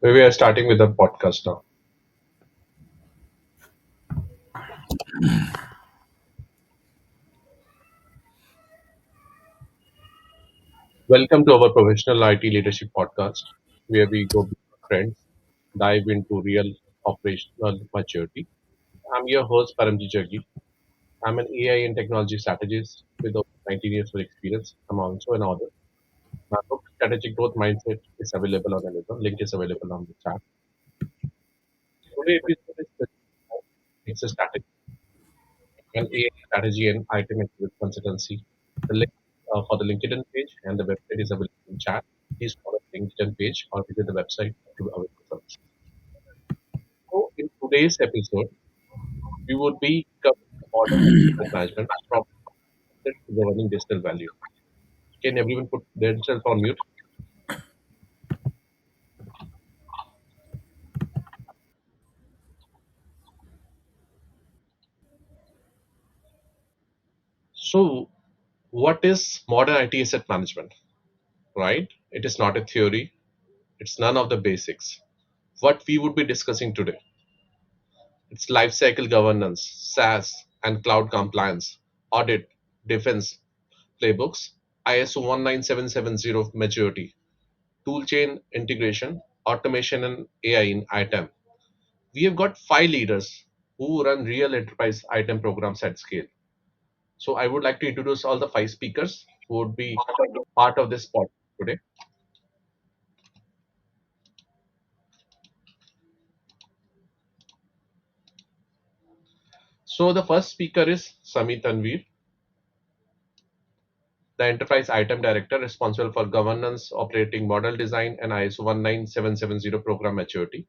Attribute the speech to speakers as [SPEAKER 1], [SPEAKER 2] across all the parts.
[SPEAKER 1] We are starting with the podcast now. Welcome to our professional IT leadership podcast, where we go beyond trends, dive into real operational maturity. I'm your host, Paramji Jaggi. I'm an AI and technology strategist with over 19 years of experience. I'm also an author. My book, Strategic Growth Mindset, is available on Amazon. Link is available on the chat. Today episode is it's a strategy, an AI strategy and item consultancy. The link for the LinkedIn page and the website is available in chat. Please follow the LinkedIn page or visit the website to available services. So, in today's episode, we would be covering the modern asset management from concept to governing digital value. Can everyone put themselves on mute? So, what is modern IT asset management? Right? It is not a theory. It's none of the basics. What we would be discussing today, it's lifecycle governance, SaaS and cloud compliance, audit, defense playbooks, ISO 19770 maturity, toolchain integration, automation and AI in ITAM. We have got five leaders who run real enterprise ITAM programs at scale. So I would like to introduce all the five speakers who would be part of this pod today. So the first speaker is Samit Tanveer, the Enterprise Item Director responsible for governance, operating model design, and ISO 19770 program maturity.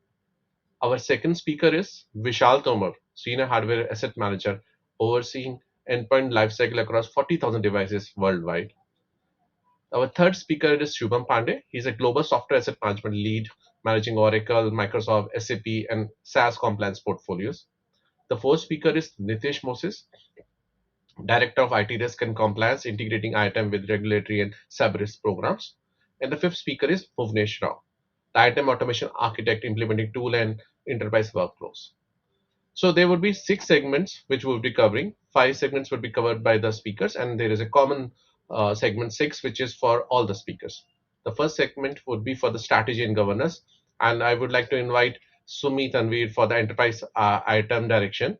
[SPEAKER 1] Our second speaker is Vishal Tomar, Senior Hardware Asset Manager, overseeing endpoint lifecycle across 40,000 devices worldwide. Our third speaker is Shubham Pandey. He's a global software asset management lead, managing Oracle, Microsoft, SAP, and SaaS compliance portfolios. The fourth speaker is Nitish Moses, Director of IT Risk and Compliance, integrating ITAM with regulatory and cyber risk programs. And the fifth speaker is Bhuvnesh Rao, the ITAM automation architect implementing tool and enterprise workflows. So there would be six segments which we'll be covering. Five segments would be covered by the speakers, and there is a common segment six, which is for all the speakers. The first segment would be for the strategy and governance, and I would like to invite Sumi Tanveer for the enterprise item direction.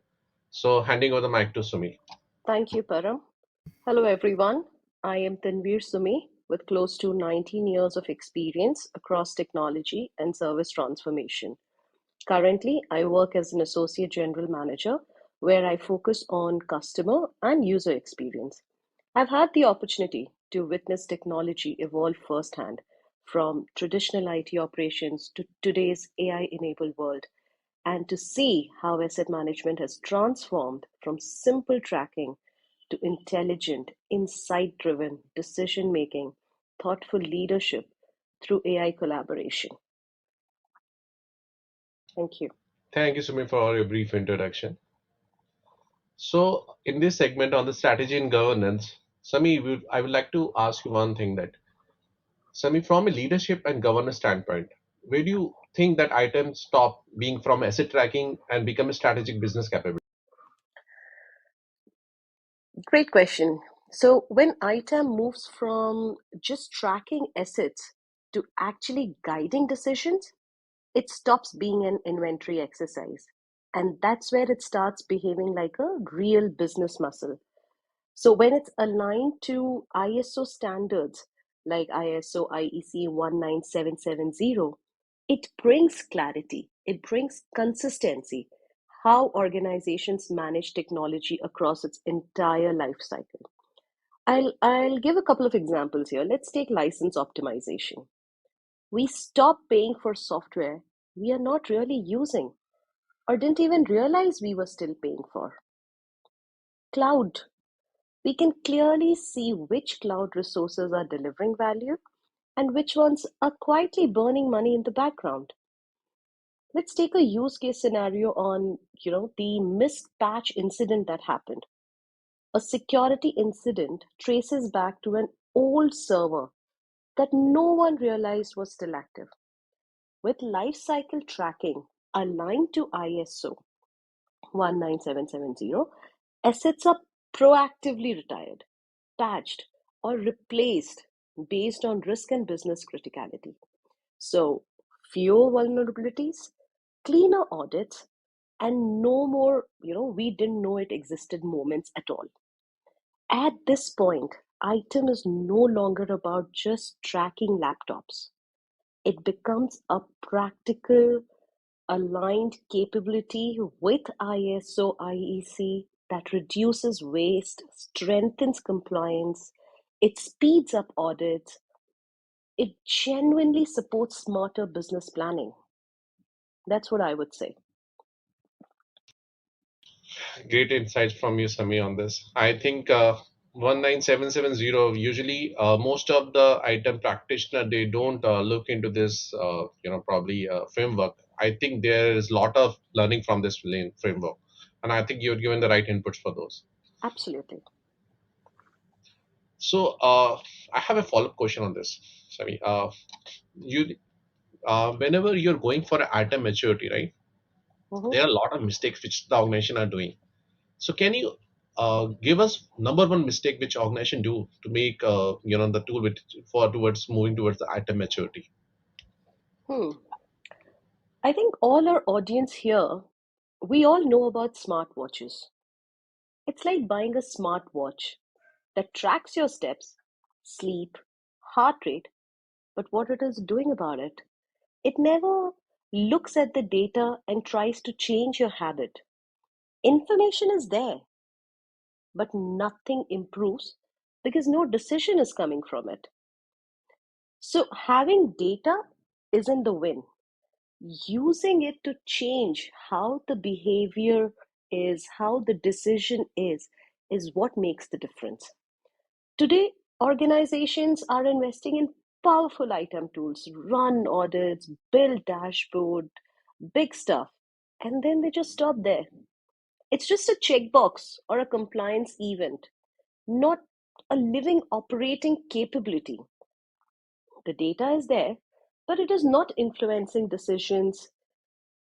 [SPEAKER 1] So handing over the mic to Sumi.
[SPEAKER 2] Thank you, Param. Hello, everyone. I am Tanveer Sumi with close to 19 years of experience across technology and service transformation. Currently, I work as an associate general manager where I focus on customer and user experience. I've had the opportunity to witness technology evolve firsthand from traditional IT operations to today's AI enabled world and to see how asset management has transformed from simple tracking to intelligent, insight driven decision making, thoughtful leadership through AI collaboration. Thank you.
[SPEAKER 1] Thank you, Sumi, for your brief introduction. So in this segment on the strategy and governance, Sumi, I would like to ask you one thing that Sami, from a leadership and governance standpoint, where do you think that items stop being from asset tracking and become a strategic business capability?
[SPEAKER 2] Great question. So, when ITAM moves from just tracking assets to actually guiding decisions, it stops being an inventory exercise. And that's where it starts behaving like a real business muscle. So when it's aligned to ISO standards like ISO IEC 19770, it brings clarity, it brings consistency, how organizations manage technology across its entire life cycle. I'll give a couple of examples here. Let's take license optimization. We stop paying for software we are not really using or didn't even realize we were still paying for. Cloud. We can clearly see which cloud resources are delivering value and which ones are quietly burning money in the background. Let's take a use case scenario on, the missed patch incident that happened. A security incident traces back to an old server that no one realized was still active. With lifecycle tracking aligned to ISO 19770, assets are proactively retired, patched, or replaced based on risk and business criticality. So, fewer vulnerabilities, cleaner audits, and no more, we didn't know it existed moments at all. At this point, item is no longer about just tracking laptops. It becomes a practical, aligned capability with ISO IEC that reduces waste, strengthens compliance, it speeds up audits, it genuinely supports smarter business planning. That's what I would say.
[SPEAKER 1] Great insights from you, Sami, on this. I think 19770, usually most of the item practitioner, they don't look into this, probably framework. I think there is a lot of learning from this framework. And I think you're given the right inputs for those.
[SPEAKER 2] Absolutely.
[SPEAKER 1] So I have a follow-up question on this, Sami. You, whenever you're going for an item maturity, right?
[SPEAKER 2] Mhm.
[SPEAKER 1] There are a lot of mistakes which the organization are doing. So can you give us number one mistake which organization do to make the tool with for towards moving towards the item maturity?
[SPEAKER 2] Hmm. I think all our audience here, we all know about smartwatches. It's like buying a smartwatch that tracks your steps, sleep, heart rate, but what it is doing about it, it never looks at the data and tries to change your habit. Information is there, but nothing improves because no decision is coming from it. So, having data isn't the win. Using it to change how the behavior is, how the decision is what makes the difference. Today, organizations are investing in powerful item tools, run audits, build dashboard, big stuff, and then they just stop there. It's just a checkbox or a compliance event, not a living operating capability. The data is there, but it is not influencing decisions.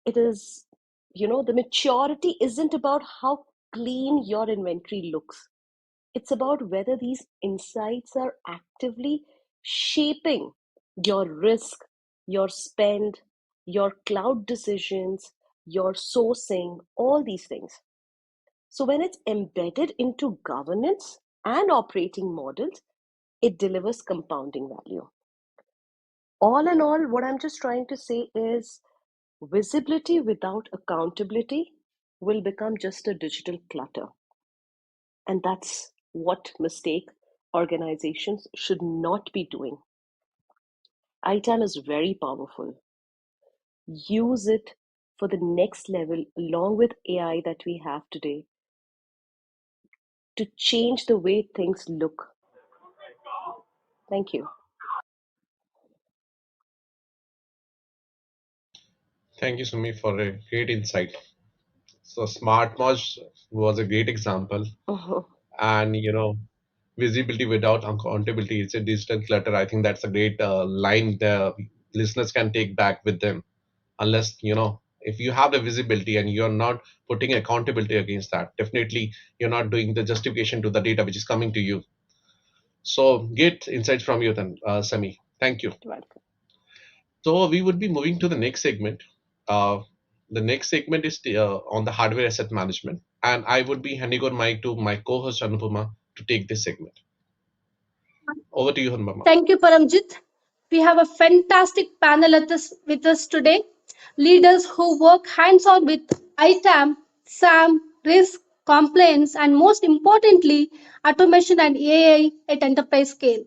[SPEAKER 2] It is, the maturity isn't about how clean your inventory looks. It's about whether these insights are actively shaping your risk, your spend, your cloud decisions, your sourcing, all these things. So when it's embedded into governance and operating models, it delivers compounding value. All in all, what I'm just trying to say is visibility without accountability will become just a digital clutter. And that's what mistake organizations should not be doing. ITAM is very powerful. Use it for the next level along with AI that we have today to change the way things look. Thank you.
[SPEAKER 1] Thank you, Sumi, for a great insight. So smartwatch was a great example,
[SPEAKER 2] Mhm.
[SPEAKER 1] and visibility without accountability, it's a digital clutter. I think that's a great line the listeners can take back with them. Unless if you have the visibility and you're not putting accountability against that, definitely you're not doing the justification to the data which is coming to you. So get insights from you then, Sami. Thank you.
[SPEAKER 2] Welcome.
[SPEAKER 1] So we would be moving to the next segment. The next segment is on the hardware asset management, and I would be handing over mic to my co-host Anupama to take this segment. Over to you, Anupama.
[SPEAKER 3] Thank you, Paramjit. We have a fantastic panel with us today. Leaders who work hands on with ITAM, SAM, risk, compliance, and most importantly, automation and AI at enterprise scale.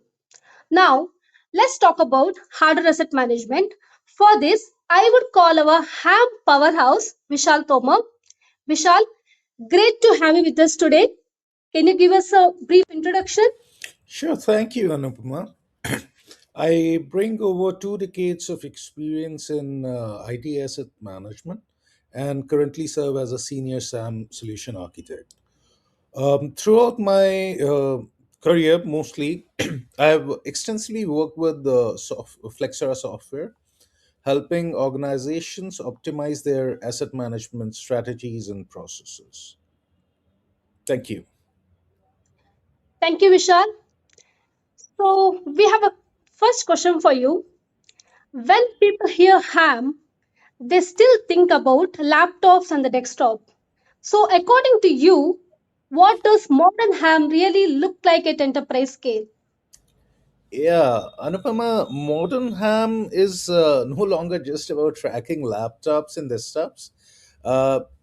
[SPEAKER 3] Now, let's talk about hardware asset management. For this, I would call our ham powerhouse, Vishal Tomar. Vishal, great to have you with us today. Can you give us a brief introduction?
[SPEAKER 4] Sure, thank you, Anupama. I bring over 2 decades of experience in IT asset management and currently serve as a senior SAM solution architect. Throughout my career, mostly, I have extensively worked with the Flexera software, helping organizations optimize their asset management strategies and processes. Thank you.
[SPEAKER 3] Thank you, Vishal. So, we have a first question for you. When people hear ham, they still think about laptops and the desktop. So, according to you, what does modern ham really look like at enterprise scale?
[SPEAKER 4] Yeah, Anupama, modern ham is no longer just about tracking laptops and desktops.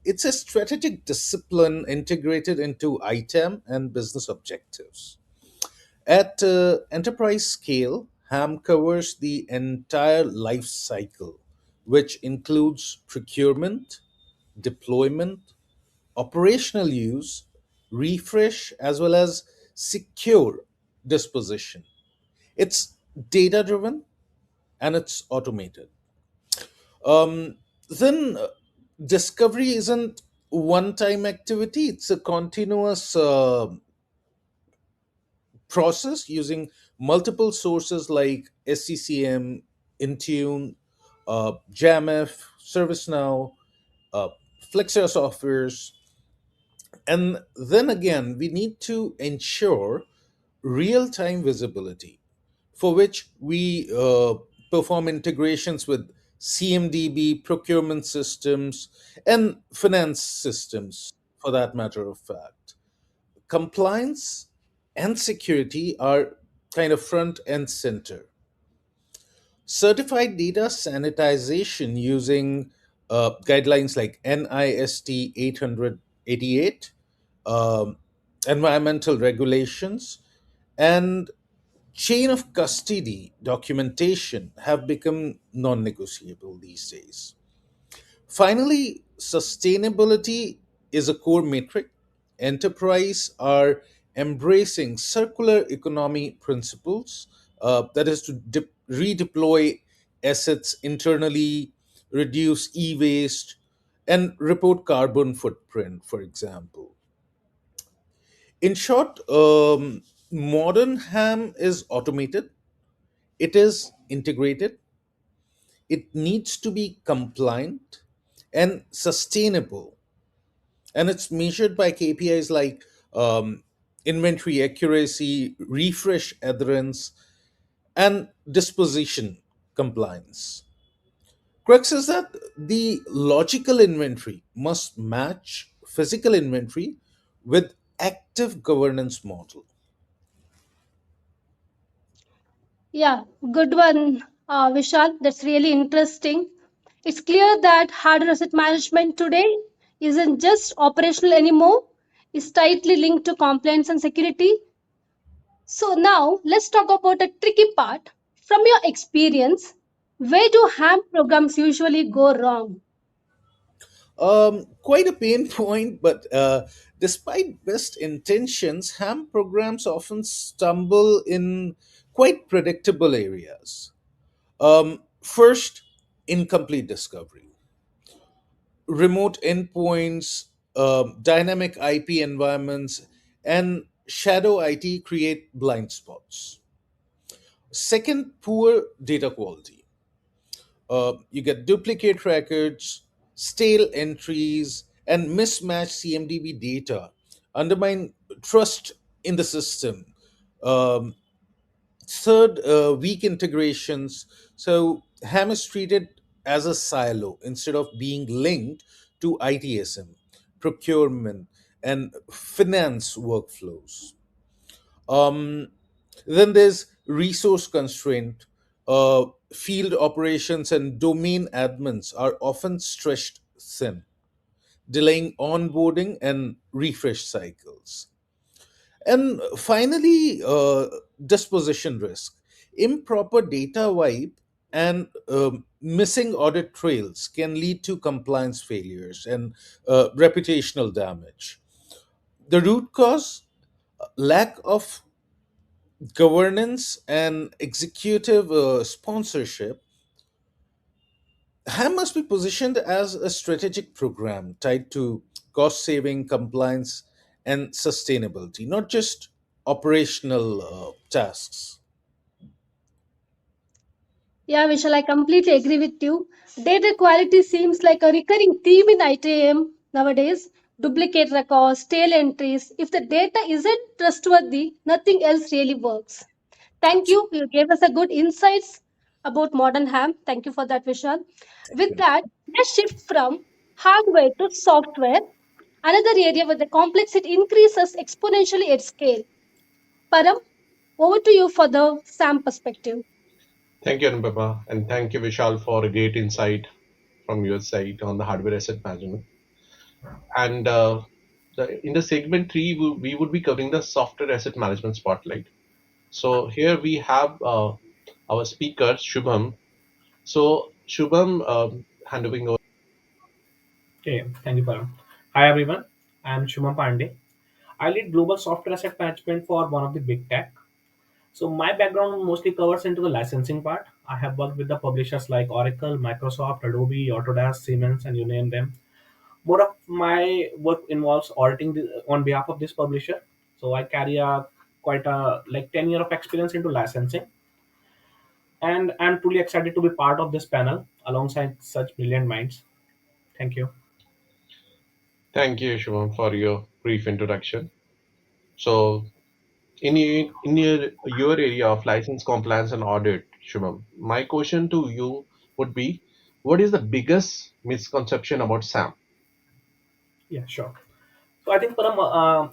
[SPEAKER 4] It's a strategic discipline integrated into ITAM and business objectives. At enterprise scale, ham covers the entire life cycle, which includes procurement, deployment, operational use, refresh, as well as secure disposition. It's data driven and it's automated. Then discovery isn't one time activity, it's a continuous process using multiple sources like SCCM, Intune, JAMF, ServiceNow, uh, Flexera softwares. And then again, we need to ensure real time visibility, for which we perform integrations with CMDB, procurement systems, and finance systems, for that matter of fact. Compliance and security are kind of front and center. Certified data sanitization using guidelines like NIST 888, um, environmental regulations, and chain of custody documentation have become non negotiable these days. Finally, sustainability is a core metric. Enterprise are embracing circular economy principles, that is, to redeploy assets internally, reduce e waste, and report carbon footprint, for example. In short, modern ham is automated, it is integrated, it needs to be compliant and sustainable, and it's measured by KPIs like inventory accuracy, refresh adherence, and disposition compliance. Crux is that the logical inventory must match physical inventory with active governance model.
[SPEAKER 3] Yeah, good one, Vishal. That's really interesting. It's clear that hardware asset management today isn't just operational anymore, it's tightly linked to compliance and security. So, now let's talk about the tricky part. From your experience, where do ham programs usually go wrong?
[SPEAKER 4] Quite a pain point, but despite best intentions, ham programs often stumble in quite predictable areas. First, incomplete discovery, remote endpoints, dynamic IP environments, and shadow IT create blind spots. Second, poor data quality. You get duplicate records, stale entries, and mismatched CMDB data, undermine trust in the system. Um, Third, weak integrations. So ham is treated as a silo instead of being linked to ITSM, procurement, and finance workflows. Um, then there's resource constraint. Field operations and domain admins are often stretched thin, delaying onboarding and refresh cycles. And finally, disposition risk. Improper data wipe and missing audit trails can lead to compliance failures and reputational damage. The root cause: lack of governance and executive sponsorship, HAM must be positioned as a strategic program tied to cost saving, compliance, and sustainability, not just operational tasks.
[SPEAKER 3] Yeah, Vishal, I completely agree with you. Data quality seems like a recurring theme in ITAM nowadays. Duplicate records, tail entries. If the data isn't trustworthy, nothing else really works. Thank you. You gave us a good insights about modern ham. Thank you for that, Vishal. With that, let's shift from hardware to software, another area where the complexity increases exponentially at scale. Param, over to you for the SAM perspective.
[SPEAKER 1] Thank you, Anubhav, and thank you, Vishal, for a great insight from your side on the hardware asset management. And in the segment three, we would be covering the software asset management spotlight. So here we have our speaker, Shubham. So Shubham, handing over.
[SPEAKER 5] Okay, thank you, Param. Hi, everyone. I'm Shuman Pandey. I lead global software asset management for one of the big tech. So my background mostly covers into the licensing part. I have worked with the publishers like Oracle, Microsoft, Adobe, Autodesk, Siemens, and you name them. More of my work involves auditing on behalf of this publisher. So I carry a quite a like 10 year of experience into licensing, and I'm truly excited to be part of this panel alongside such brilliant minds. Thank you.
[SPEAKER 1] Thank you, Shubham, for your brief introduction. So in your area of license compliance and audit, Shubham, my question to you would be, what is the biggest misconception about SAM?
[SPEAKER 5] Yeah, sure. So I think Param,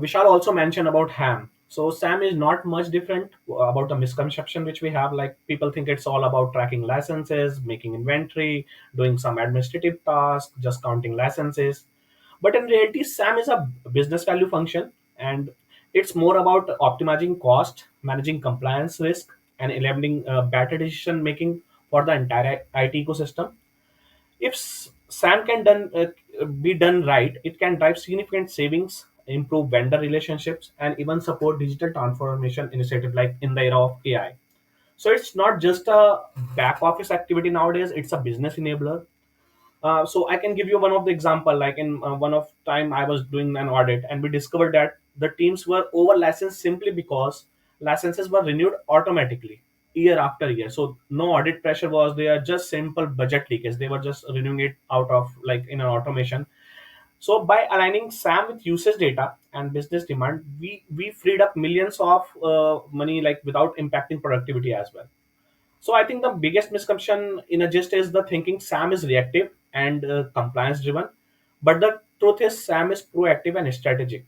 [SPEAKER 5] Vishal also mentioned about ham. So SAM is not much different about the misconception which we have. Like people think it's all about tracking licenses, making inventory, doing some administrative tasks, just counting licenses. But in reality, SAM is a business value function, and it's more about optimizing cost, managing compliance risk, and enabling better decision making for the entire IT ecosystem. If SAM can be done right, it can drive significant savings, improve vendor relationships, and even support digital transformation initiative like in the era of AI. So it's not just a back office activity nowadays; it's a business enabler. So I can give you one of the example. Like in one of time, I was doing an audit, and we discovered that the teams were over licensed simply because licenses were renewed automatically year after year. So no audit pressure was there, just simple budget leakage. They were just renewing it out of like in an automation. So by aligning SAM with usage data and business demand, we freed up millions of money like without impacting productivity as well. So I think the biggest misconception in a gist is the thinking SAM is reactive and compliance driven, but the truth is SAM is proactive and strategic.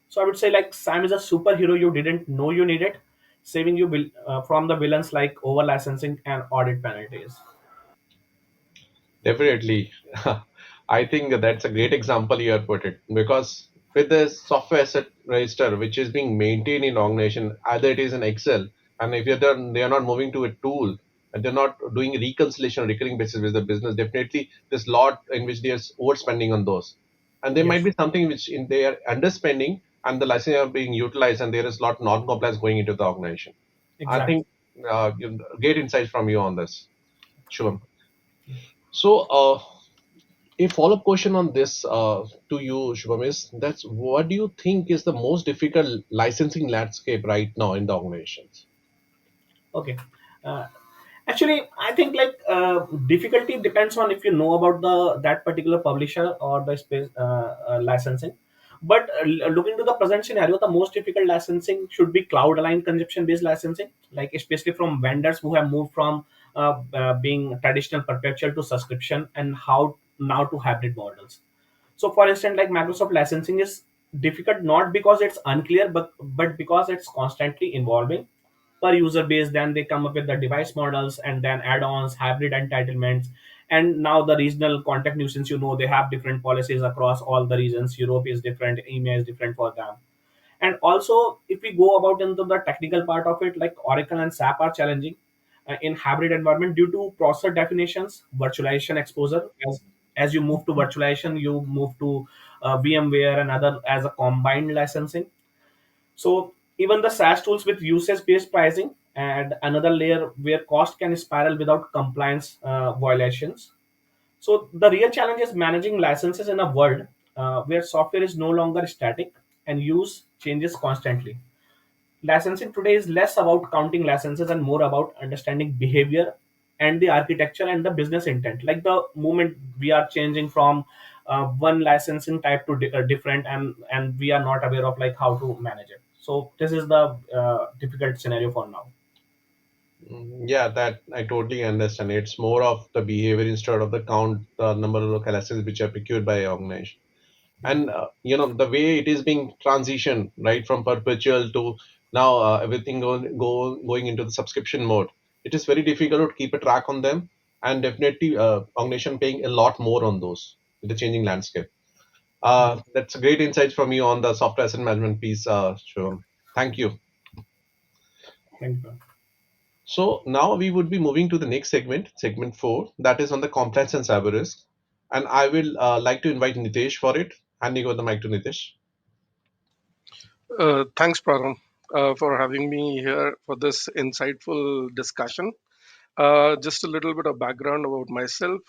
[SPEAKER 5] So I would say like SAM is a superhero you didn't know you needed, saving you from the villains like over licensing and audit penalties.
[SPEAKER 1] Definitely. I think that's a great example you have put it, because with the software asset register which is being maintained in organization, either it is in Excel, and if they are not moving to a tool and they're not doing reconciliation on recurring basis with the business, definitely there's lot in which they are overspending on those. And there might
[SPEAKER 5] Yes,
[SPEAKER 1] be something which in they are underspending and the license are being utilized and there is lot non-compliance going into the organization. I
[SPEAKER 5] exactly.
[SPEAKER 1] think great insights from you on this, Shubham. So, a follow-up question on this to you, Shubham, is that's what do you think is the most difficult licensing landscape right now in the organizations?
[SPEAKER 5] Okay. Uh, Actually, I think like difficulty depends on if you know about the that particular publisher or the space licensing. But looking to the present scenario, the most difficult licensing should be cloud aligned consumption based licensing, like especially from vendors who have moved from being traditional perpetual to subscription and how now to hybrid models. So, for instance, like Microsoft licensing is difficult not because it's unclear, but because it's constantly evolving per user base. Then they come up with the device models and then add-ons, hybrid entitlements, and now the regional contact nuisance. They have different policies across all the regions. Europe is different, EMEA is different for them. And also, if we go about into the technical part of it, like Oracle and SAP are challenging in hybrid environment due to process definitions, virtualization exposure. As you move to virtualization, you move to VMware and other as a combined licensing. So Even the SaaS tools with usage-based pricing and another layer where cost can spiral without compliance violations. So the real challenge is managing licenses in a world where software is no longer static and use changes constantly. Licensing today is less about counting licenses and more about understanding behavior and the architecture and the business intent. Like the moment we are changing from one licensing type to different, and we are not aware of like how to manage it. So this is the difficult scenario for now.
[SPEAKER 1] Yeah, that I totally understand. It's more of the behavior instead of the count, the number of localities which are procured by an organization.
[SPEAKER 5] Yeah.
[SPEAKER 1] And the way it is being transitioned right from perpetual to now everything going into the subscription mode, it is very difficult to keep a track on them, and definitely organization paying a lot more on those with the changing landscape.
[SPEAKER 5] Mhm.
[SPEAKER 1] That's a great insights from you on the software asset management piece, Shivam. Thank you.
[SPEAKER 5] Thank you.
[SPEAKER 1] So now we would be moving to the next segment, segment 4, that is on the compliance and cyber risk. And I will like to invite Nitesh for it. Handing over the mic to Nitesh.
[SPEAKER 6] Thanks, Praram, for having me here for this insightful discussion. Just a little bit of background about myself.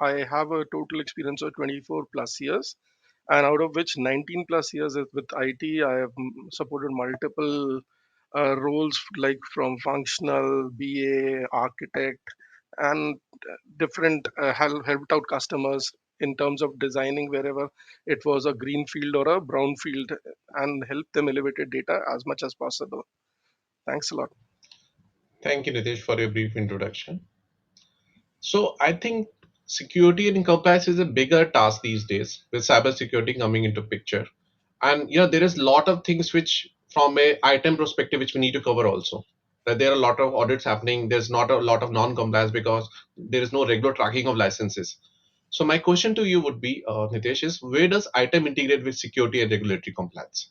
[SPEAKER 6] I have a total experience of 24 plus years, and out of which 19 plus years is with IT. I have supported multiple roles like from functional, BA, architect, and different helped out customers in terms of designing wherever it was a green field or a brown field and help them elevate data as much as possible. Thanks a lot.
[SPEAKER 1] Thank you, Nitesh, for your brief introduction. So I think security and compliance is a bigger task these days with cybersecurity coming into picture. And there is a lot of things which from a item perspective which we need to cover also. That there are a lot of audits happening. There's not a lot of non-compliance because there is no regular tracking of licenses. So my question to you would be, Nitesh, is where does item integrate with security and regulatory compliance?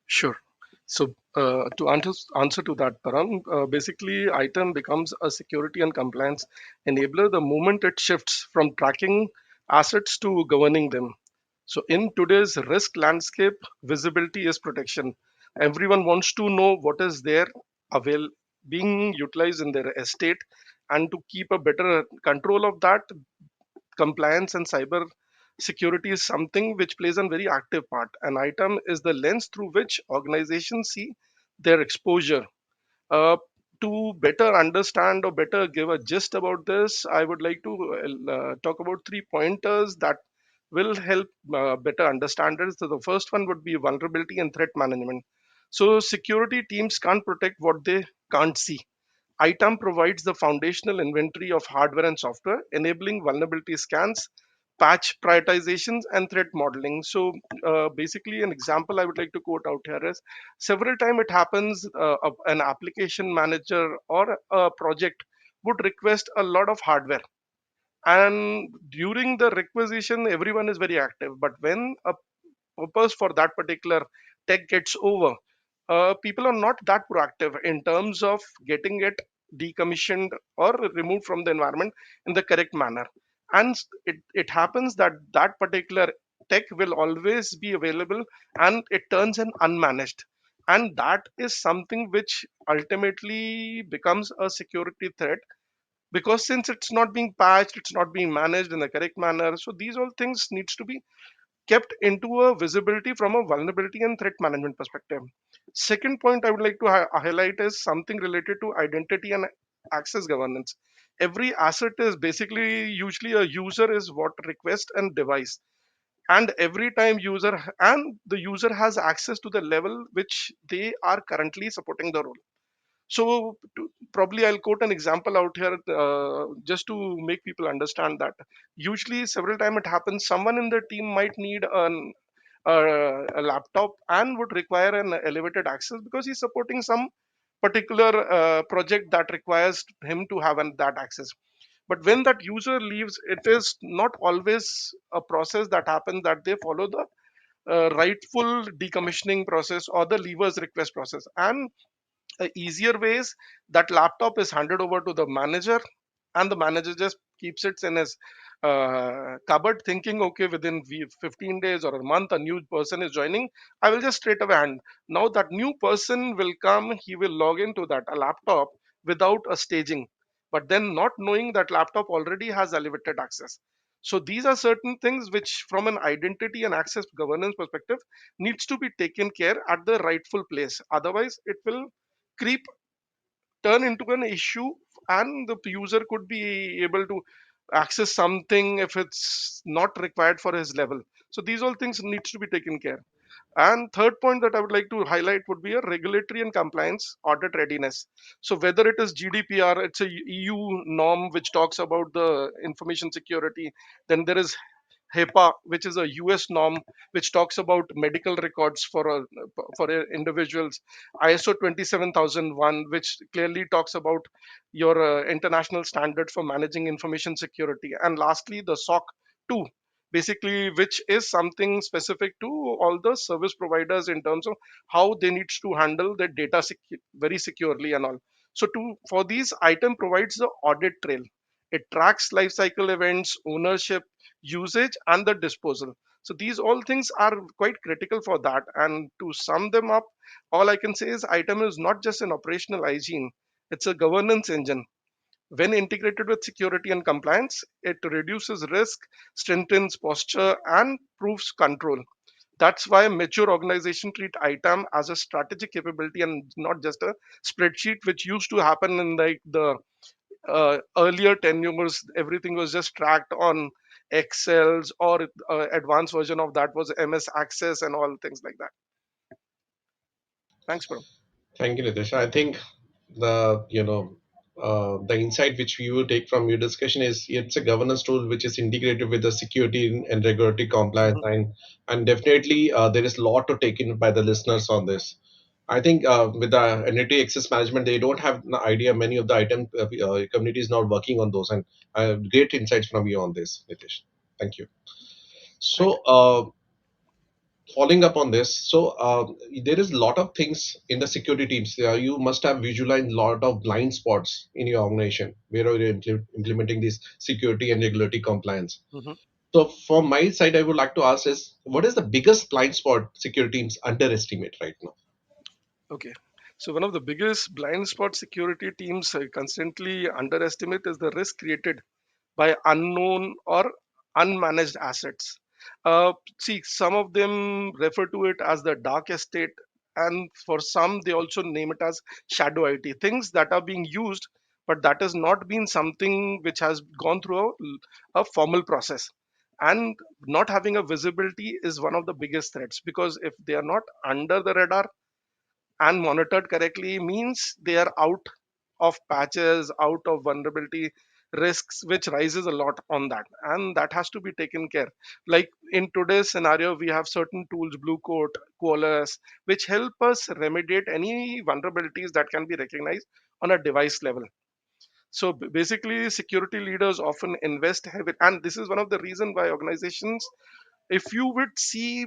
[SPEAKER 6] Sure. So to answer to that, Param, basically item becomes a security and compliance enabler the moment it shifts from tracking assets to governing them. So in today's risk landscape, visibility is protection. Everyone wants to know what is there avail being utilized in their estate, and to keep a better control of that, compliance and cyber security is something which plays a very active part. An item is the lens through which organizations see their exposure. Uh, to better understand or better give a gist about this, I would like to talk about three pointers that will help better understand it. So the first one would be vulnerability and threat management. So security teams can't protect what they can't see. ITAM provides the foundational inventory of hardware and software, enabling vulnerability scans, patch prioritizations, and threat modeling. So, basically, an example I would like to quote out here is several times it happens an application manager or a project would request a lot of hardware, and during the requisition, everyone is very active. But when a purpose for that particular tech gets over, people are not that proactive in terms of getting it decommissioned or removed from the environment in the correct manner. And it happens that that particular tech will always be available and it turns in unmanaged. And that is something which ultimately becomes a security threat, because since it's not being patched, it's not being managed in the correct manner. So these all things needs to be kept into a visibility from a vulnerability and threat management perspective. Second point I would like to highlight is something related to identity and access governance. Every asset is basically usually a user is what request and device, and every time and the user has access to the level which they are currently supporting the role. So probably I'll quote an example out here just to make people understand that. Usually, several times it happens, someone in the team might need a laptop and would require an elevated access because he's supporting some particular project that requires him to have that access. But when that user leaves, it is not always a process that happens that they follow the rightful decommissioning process or the levers request process. And easier ways, that laptop is handed over to the manager, and the manager just keeps it in his cupboard, thinking, okay, within 15 days or a month, a new person is joining. I will just straight away hand. Now that new person will come, he will log into that a laptop without a staging, but then not knowing that laptop already has elevated access. So these are certain things which, from an identity and access governance perspective, needs to be taken care at the rightful place. Otherwise, it will creep turn into an issue, and the user could be able to access something if it's not required for his level. So these all things needs to be taken care. And third point that I would like to highlight would be a regulatory and compliance audit readiness. So whether it is GDPR, it's a EU norm which talks about the information security. Then there is HIPAA, which is a US norm which talks about medical records for individuals. ISO 27001, which clearly talks about your international standard for managing information security. And lastly, the SOC 2, basically, which is something specific to all the service providers in terms of how they need to handle their data very securely and all. So for these, item provides the audit trail. It tracks life cycle events, ownership, usage, and the disposal. So these all things are quite critical for that. And to sum them up, all I can say is item is not just an operational hygiene, it's a governance engine. When integrated with security and compliance, it reduces risk, strengthens posture, and proves control. That's why mature organizations treat ITAM as a strategic capability and not just a spreadsheet, which used to happen in like the earlier tenures. Everything was just tracked on Excels, or advanced version of that was MS Access and all things like that. Thanks, bro.
[SPEAKER 1] Thank you, Nitesh. I think the insight which we will take from your discussion is it's a governance tool which is integrated with the security and regulatory compliance,
[SPEAKER 6] Mhm.
[SPEAKER 1] and definitely there is a lot to take in by the listeners on this. I think with the entity access management, they don't have an idea. Many of the item communities now working on those, and great insights from you on this, Nitish. Thank you.
[SPEAKER 6] Thank
[SPEAKER 1] So, following up on this, so there is a lot of things in the security teams. You must have visualized a lot of blind spots in your organization where you're implementing this security and regulatory compliance.
[SPEAKER 6] you. Mhm.
[SPEAKER 1] So, from my side, I would like to ask is what is the biggest blind spot security teams underestimate right now?
[SPEAKER 6] Okay. So one of the biggest blind spot security teams constantly underestimate is the risk created by unknown or unmanaged assets. See, some of them refer to it as the dark estate, and for some, they also name it as shadow IT, things that are being used, but that has not been something which has gone through a formal process. And not having a visibility is one of the biggest threats, because if they are not under the radar and monitored correctly, means they are out of patches, out of vulnerability risks, which rises a lot on that, and that has to be taken care. Like in today's scenario, we have certain tools, Blue Coat, Qualys, which help us remediate any vulnerabilities that can be recognized on a device level. So basically, security leaders often invest heavily, and this is one of the reasons why organizations, if you would see,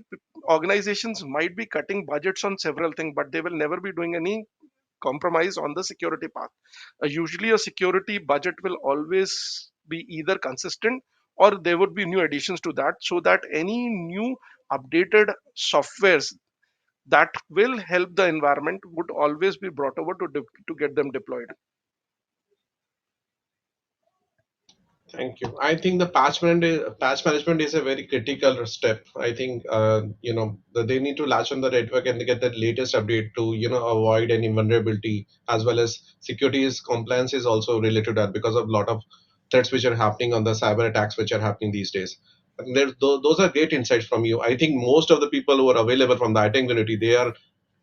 [SPEAKER 6] organizations might be cutting budgets on several things, but they will never be doing any compromise on the security path. Usually, a security budget will always be either consistent, or there would be new additions to that, so that any new updated softwares that will help the environment would always be brought over to get them deployed.
[SPEAKER 1] Thank you. I think the patch management is a very critical step. I think they need to latch on the network and get the latest update to avoid any vulnerability, as well as security is compliance is also related to that because of a lot of threats which are happening on the cyber attacks which are happening these days. And those are great insights from you. I think most of the people who are available from the IT community, they are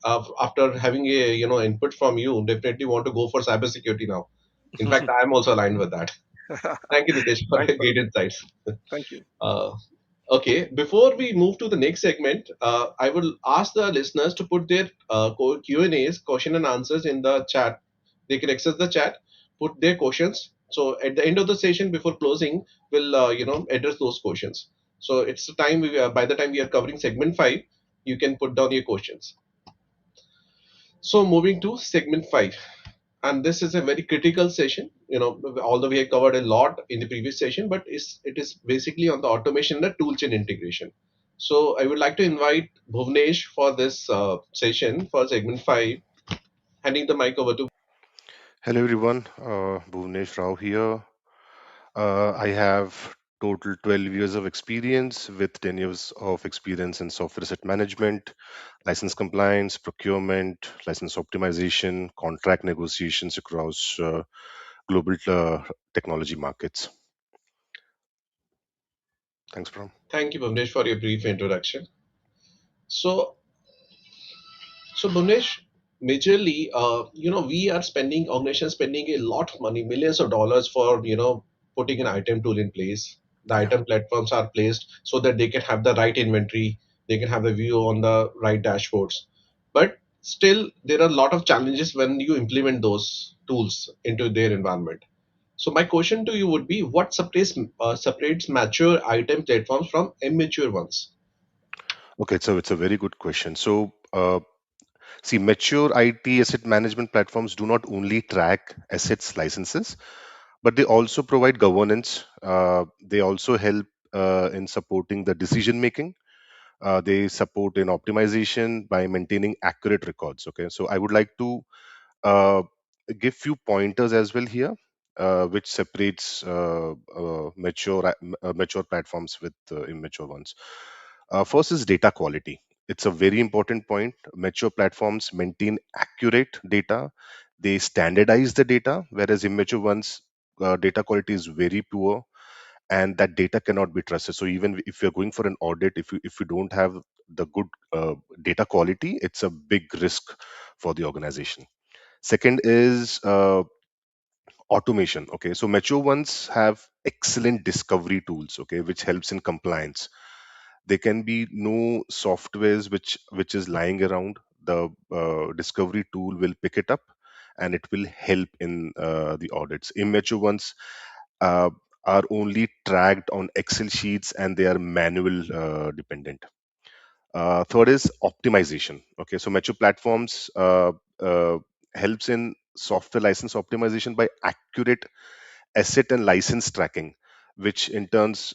[SPEAKER 1] after having a input from you, definitely want to go for cybersecurity now. In fact, I am also aligned with that. Thank you, Nitesh, for
[SPEAKER 6] Thanks,
[SPEAKER 1] the great
[SPEAKER 6] Param.
[SPEAKER 1] insights.
[SPEAKER 6] Thank you.
[SPEAKER 1] Uh, okay, before we move to the next segment, I will ask the listeners to put their Q&As, question and answers in the chat. They can access the chat, put their questions. So at the end of the session, before closing, we'll address those questions. So it's the time by the time we are covering segment 5, you can put down your questions. So moving to segment 5. And this is a very critical session. Although we have covered a lot in the previous session, but it is basically on the automation and the tool chain integration. So I would like to invite Bhuvnesh for this session for segment 5. Handing the mic over to.
[SPEAKER 7] Hello everyone, Bhuvnesh Rao here. I have total 12 years of experience with 10 years of experience in software asset management, license compliance, procurement, license optimization, contract negotiations across global technology markets. Thanks, Pram.
[SPEAKER 1] Thank you, Bhuvnesh, for your brief introduction. So, Bhunesh, majorly, we are spending, organizations spending a lot of money, millions of dollars for, putting an item tool in place. The
[SPEAKER 7] Yeah.
[SPEAKER 1] item platforms are placed so that they can have the right inventory, they can have the view on the right dashboards. But still, there are a lot of challenges when you implement those tools into their environment. So my question to you would be, what separates mature item platforms from immature ones?
[SPEAKER 7] Okay, so it's a very good question. So, see, mature IT asset management platforms do not only track assets licenses, but they also provide governance. They also help in supporting the decision making. They support in optimization by maintaining accurate records. Okay, so I would like to uh, give few pointers as well here, which separates mature platforms with immature ones. First is data quality. It's a very important point. Mature platforms maintain accurate data. They standardize the data, whereas immature ones, data quality is very poor, and that data cannot be trusted. So even if you're going for an audit, if you don't have the good data quality, it's a big risk for the organization. Second is automation. Okay, so mature ones have excellent discovery tools, okay, which helps in compliance. There can be no softwares which is lying around. The discovery tool will pick it up and it will help in the audits. Immature ones uh, are only tracked on Excel sheets and they are manual dependent. Third is optimization. Okay, so mature platforms uh, helps in software license optimization by accurate asset and license tracking, which in turns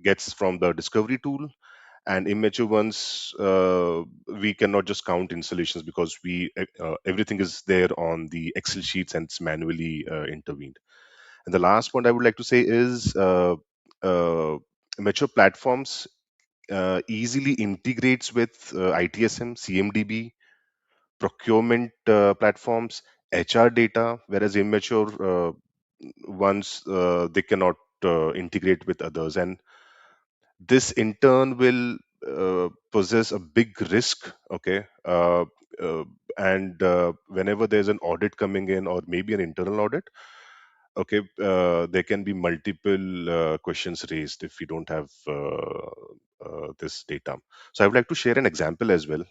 [SPEAKER 7] gets from the discovery tool. And immature ones, we cannot just count installations because we everything is there on the Excel sheets and it's manually intervened. And the last point I would like to say is uh, mature platforms easily integrates with ITSM, CMDB, procurement platforms, HR data, whereas immature ones they cannot integrate with others, and this in turn will possess a big risk. Okay, uh, and whenever there's an audit coming in, or maybe an internal audit, okay, there can be multiple questions raised if we don't have this data. So I would like to share an example as well.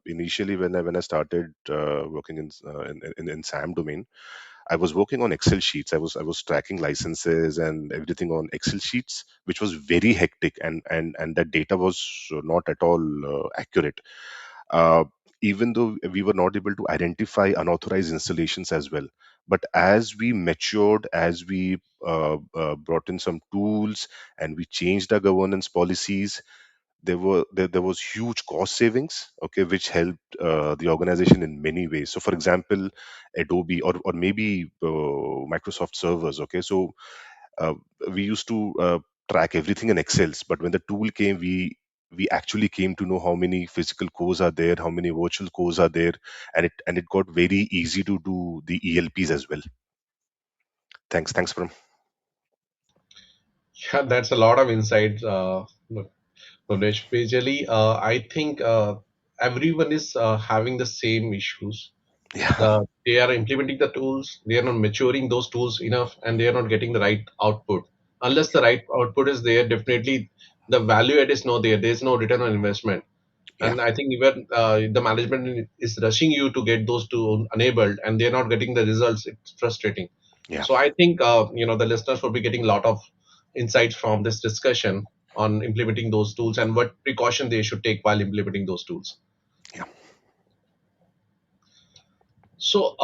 [SPEAKER 7] Initially, when I started working in SAM domain, I was working on Excel sheets. I was tracking licenses and everything on Excel sheets, which was very hectic, and that data was not at all accurate. Uh, Even though we were not able to identify unauthorized installations as well, but as we matured, as we brought in some tools and we changed our governance policies, there was huge cost savings, okay, which helped the organization in many ways. So for example, Adobe, or maybe Microsoft servers, okay, so uh, we used to track everything in Excels, but when the tool came, we actually came to know how many physical cores are there, how many virtual cores are there, and it got very easy to do the ELPs as well. Thanks from.
[SPEAKER 1] Yeah, that's a lot of insights, Bhunesh. Majorly, I think everyone is having the same issues.
[SPEAKER 7] Yeah.
[SPEAKER 1] They are implementing the tools, they are not maturing those tools enough, and they are not getting the right output. Unless the right output is there, definitely the value add is not there. There is no return on investment.
[SPEAKER 7] Yeah.
[SPEAKER 1] And I think even the management is rushing you to get those two enabled, and they're not getting the results. It's frustrating.
[SPEAKER 7] Yeah.
[SPEAKER 1] So I think the listeners will be getting a lot of insights from this discussion on implementing those tools and what precaution they should take while implementing those tools.
[SPEAKER 7] Yeah.
[SPEAKER 1] So,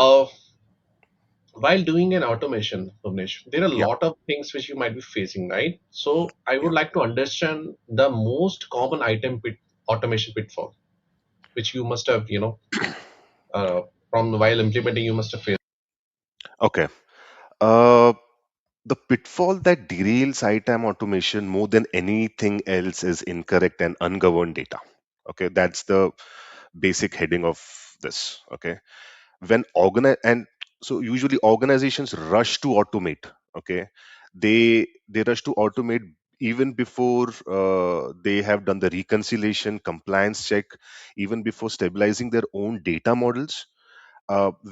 [SPEAKER 1] while doing an automation, Bhuvnesh, there are a
[SPEAKER 7] Yeah,
[SPEAKER 1] lot of things which you might be facing, right? So, I
[SPEAKER 7] yeah.
[SPEAKER 1] would like to understand the most common automation pitfall, which you must have, uh, from while implementing, you must have faced.
[SPEAKER 7] Okay. Uh, the pitfall that derails ITAM automation more than anything else is incorrect and ungoverned data. Okay, that's the basic heading of this. Okay, when organize and so usually organizations rush to automate. Okay, they rush to automate even before they have done the reconciliation, compliance check, even before stabilizing their own data models,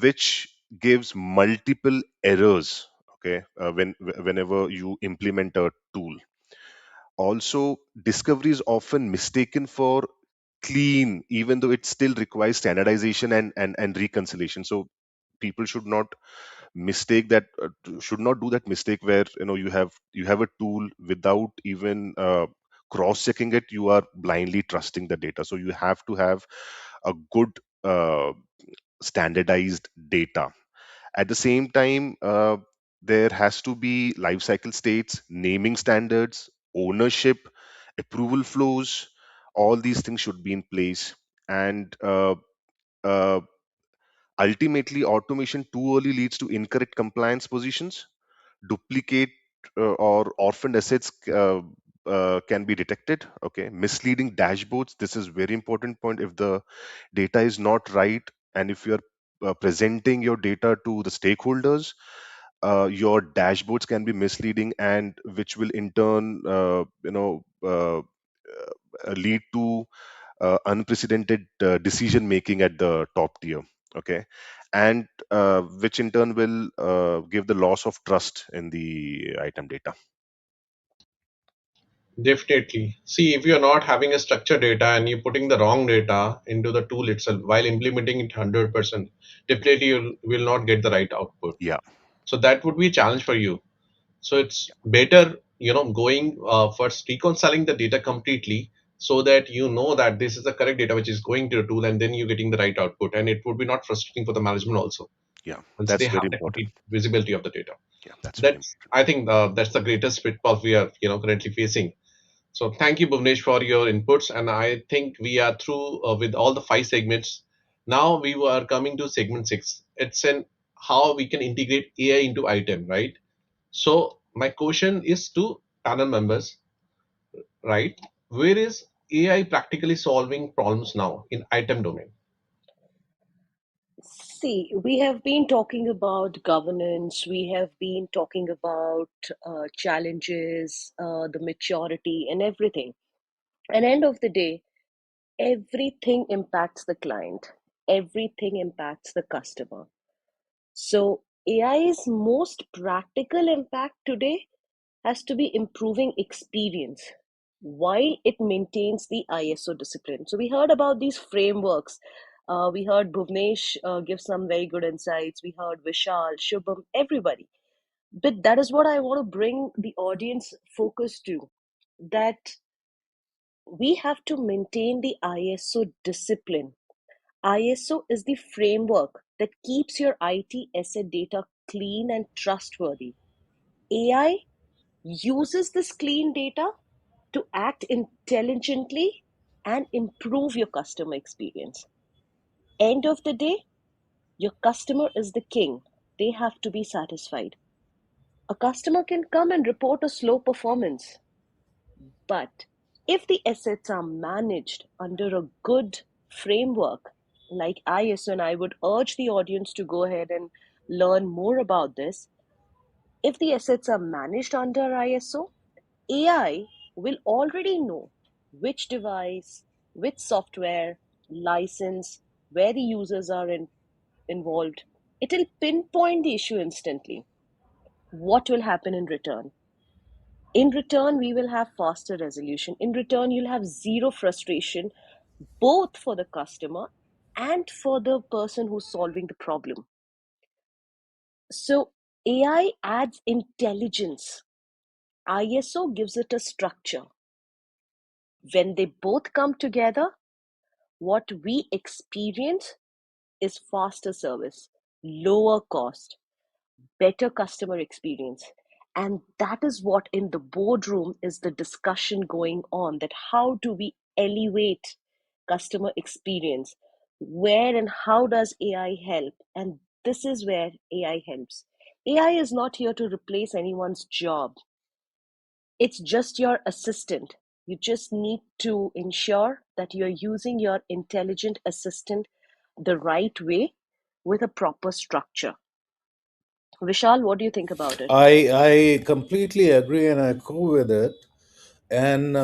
[SPEAKER 7] which gives multiple errors. Okay, whenever you implement a tool, also discovery is often mistaken for clean, even though it still requires standardization and reconciliation. So people should not mistake that should not do that mistake where you have a tool without even cross checking it. You are blindly trusting the data, so you have to have a good standardized data. At the same time, there has to be life cycle states, naming standards, ownership, approval flows. All these things should be in place. And uh, ultimately, automation too early leads to incorrect compliance positions, duplicate or orphaned assets can be detected. Okay, misleading dashboards. This is very important point. If the data is not right, and if you are presenting your data to the stakeholders, your dashboards can be misleading, and which will in turn lead to unprecedented decision making at the top tier. Okay, and which in turn will give the loss of trust in the item data.
[SPEAKER 1] Definitely. See, if you're not having a structured data and you're putting the wrong data into the tool itself while implementing it 100%, definitely you will not get the right output.
[SPEAKER 7] Yeah,
[SPEAKER 1] So that would be a challenge for you. So it's better, going first reconciling the data completely so that you know that this is the correct data which is going to the tool, and then you're getting the right output. And it would be not frustrating for the management also
[SPEAKER 7] yeah,
[SPEAKER 1] once they
[SPEAKER 7] that's
[SPEAKER 1] have
[SPEAKER 7] very
[SPEAKER 1] the
[SPEAKER 7] important.
[SPEAKER 1] complete visibility of the data.
[SPEAKER 7] Yeah, that's very
[SPEAKER 1] That's,
[SPEAKER 7] important.
[SPEAKER 1] I think, that's the greatest pitfall we are, currently facing. So thank you, Bhuvnesh, for your inputs. And I think we are through with all the five segments. Now we are coming to segment six. It's an how we can integrate AI into item, right? So my question is to panel members, right? Where is AI practically solving problems now in item domain?
[SPEAKER 2] See, we have been talking about governance, we have been talking about challenges, the maturity, and everything. And end of the day, everything impacts the client, everything impacts the customer. So, AI's most practical impact today has to be improving experience while it maintains the ISO discipline. So we heard about these frameworks. We heard Bhuvnesh give some very good insights. We heard Vishal, Shubham, everybody. But that is what I want to bring the audience focus to, that we have to maintain the ISO discipline. ISO is the framework that keeps your IT asset data clean and trustworthy. AI uses this clean data to act intelligently and improve your customer experience. End of the day, your customer is the king. They have to be satisfied. A customer can come and report a slow performance, but if the assets are managed under a good framework like ISO, and I would urge the audience to go ahead and learn more about this. If the assets are managed under ISO, AI will already know which device, which software, license, where the users are involved. It will pinpoint the issue instantly. What will happen in return? In return, we will have faster resolution. In return, you'll have zero frustration, both for the customer and for the person who's solving the problem. So, AI adds intelligence. ISO gives it a structure. When they both come together, what we experience is faster service, lower cost, better customer experience. And that is what in the boardroom is the discussion going on, that how do we elevate customer experience? Where and how does AI help? And this is where AI helps. AI is not here to replace anyone's job. It's just your assistant. You just need to ensure that you're using your intelligent assistant the right way with a proper structure. Vishal, what do you think about it?
[SPEAKER 4] I completely agree and I go with it. And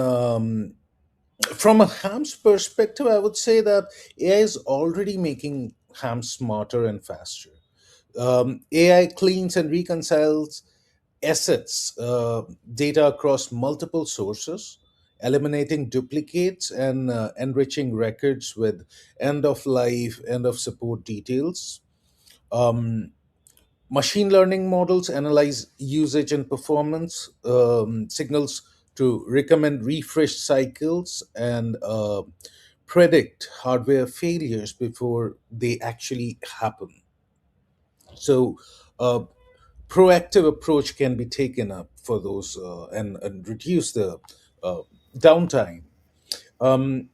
[SPEAKER 4] from a ham's perspective, I would say that AI is already making hams smarter and faster. AI cleans and reconciles assets, data across multiple sources, eliminating duplicates and enriching records with end of life, end of support details. Um, Machine learning models analyze usage and performance signals to recommend refresh cycles and predict hardware failures before they actually happen. So, proactive approach can be taken up for those and reduce the uh, downtime.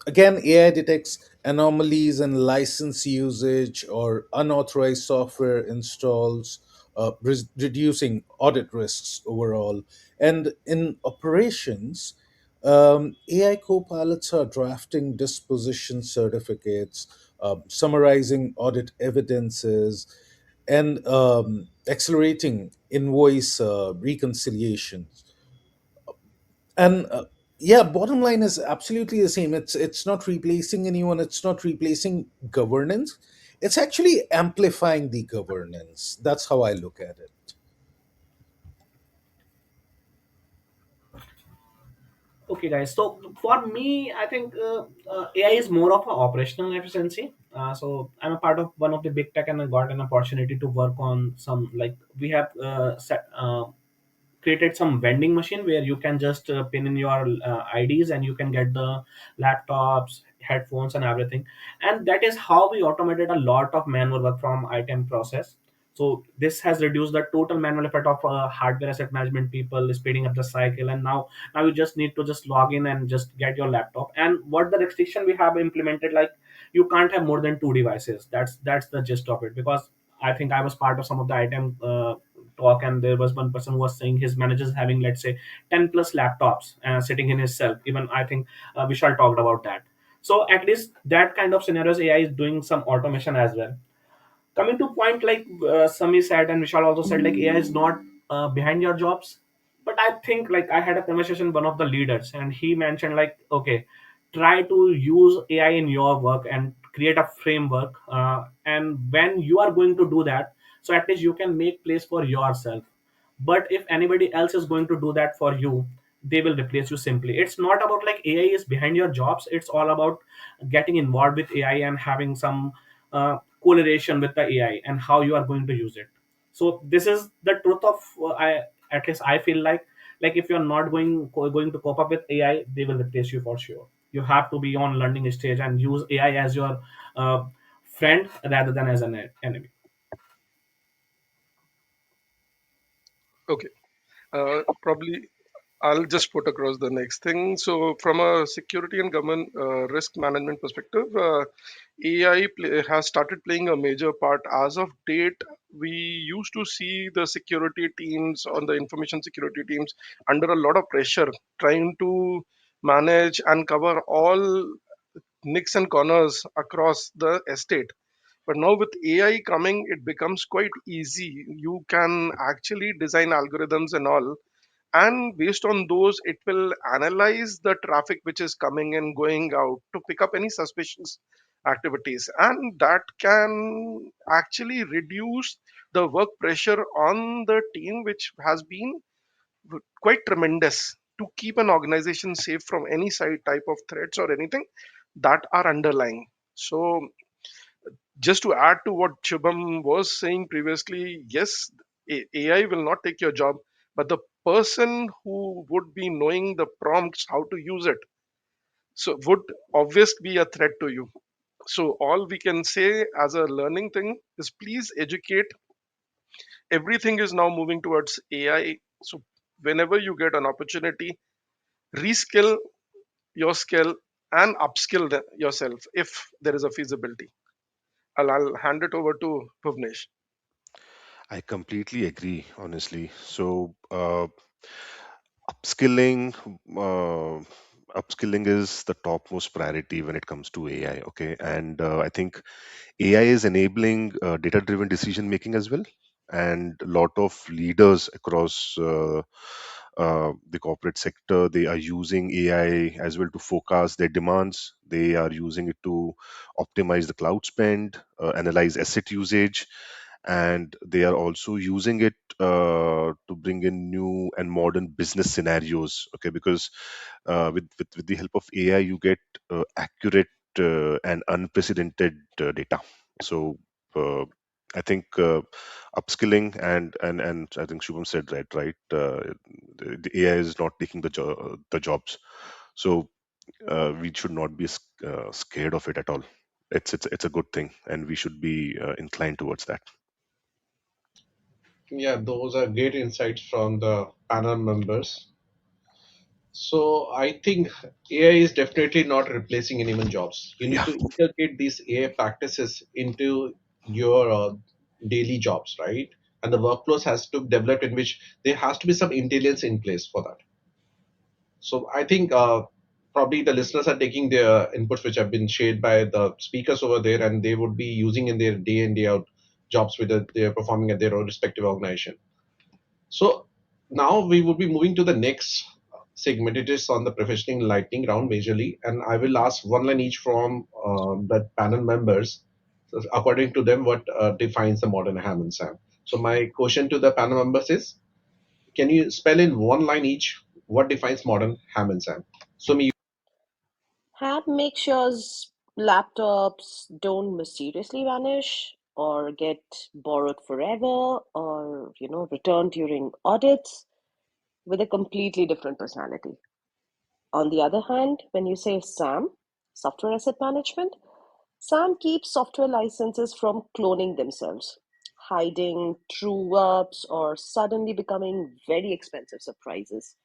[SPEAKER 4] Again, AI detects anomalies in license usage or unauthorized software installs, reducing audit risks overall. And in operations, AI co pilots are drafting disposition certificates, summarizing audit evidences, and accelerating invoice reconciliations. And yeah, bottom line is absolutely the same. It's not replacing anyone, it's not replacing governance, it's actually amplifying the governance. That's how I look at it.
[SPEAKER 5] Okay, guys. So for me, I think AI is more of an operational efficiency. So I'm a part of one of the big tech, and I got an opportunity to work on some, like, we have created some vending machine where you can just pin in your IDs and you can get the laptops, headphones, and everything. And that is how we automated a lot of manual work from item process. So this has reduced the total manual effort of hardware asset management people, speeding up the cycle. And now you just need to just log in and just get your laptop. And what the restriction we have implemented, like, you can't have more than two devices. That's the gist of it. Because I think I was part of some of the item talk, and there was one person who was saying his manager is having, let's say, 10 plus laptops sitting in his cell. Even I think Vishal talked about that. So at least that kind of scenarios, AI is doing some automation as well. Coming to point, like Sami said and Vishal also said, like, AI is not behind your jobs. But I think, like, I had a conversation with one of the leaders, and he mentioned, like, okay, try to use AI in your work and create a framework, and when you are going to do that, so at least you can make place for yourself. But if anybody else is going to do that for you, they will replace you simply. It's not about like AI is behind your jobs. It's all about getting involved with AI and having some correlation with the AI and how you are going to use it. So this is the truth of I at least I feel like if you're not going to cope up with AI, they will replace you for sure. You have to be on learning stage and use AI as your uh, friend rather than as an enemy.
[SPEAKER 6] Okay. Probably I'll just put across the next thing. So, from a security and government risk management perspective, has started playing a major part. As of date, we used to see the security teams on the information security teams under a lot of pressure, trying to manage and cover all nicks and corners across the estate. But now with AI coming, it becomes quite easy. You can actually design algorithms and all, and based on those it will analyze the traffic which is coming and going out to pick up any suspicious activities, and that can actually reduce the work pressure on the team, which has been quite tremendous to keep an organization safe from any side type of threats or anything that are underlying. So just to add to what Shubham was saying previously, yes, AI will not take your job, but the person who would be knowing the prompts how to use it, so would obviously be a threat to you. So all we can say as a learning thing is please educate. Everything is now moving towards AI. So whenever you get an opportunity, reskill your skill and upskill yourself if there is a feasibility. I'll hand it over to Bhuvnesh.
[SPEAKER 7] I completely agree, honestly. So, upskilling, uh, upskilling is the topmost priority when it comes to AI. Okay, and I think AI is enabling data-driven decision making as well, and a lot of leaders across the corporate sector, they are using AI as well to forecast their demands. They are using it to optimize the cloud spend, analyze asset usage, and they are also using it to bring in new and modern business scenarios. Okay, because with the help of AI, you get accurate and unprecedented data. So uh, I think upskilling and I think Shubham said right. The AI is not taking the jobs, so we should not be scared of it at all. It's a good thing, and we should be inclined towards that.
[SPEAKER 1] Yeah, those are great insights from the panel members. So I think AI is definitely not replacing anyone's jobs. You need
[SPEAKER 7] Yeah.
[SPEAKER 1] to integrate these AI practices into your daily jobs, right? And the workflows has to develop in which there has to be some intelligence in place for that. So I think probably the listeners are taking their inputs which have been shared by the speakers over there, and they would be using in their day in day out jobs with they're performing at their own respective organization. So now we will be moving to the next segment. It is on the professional lightning round majorly, and I will ask one line each from the panel members, so according to them what defines the modern ham and Sam. So my question to the panel members is, can you spell in one line each what defines modern ham and Sam? So me,
[SPEAKER 2] Have make sure laptops don't mysteriously vanish or get borrowed forever or returned during audits with a completely different personality. On the other hand, when you say SAM, software asset management, SAM keeps software licenses from cloning themselves, hiding true ups, or suddenly becoming very expensive surprises.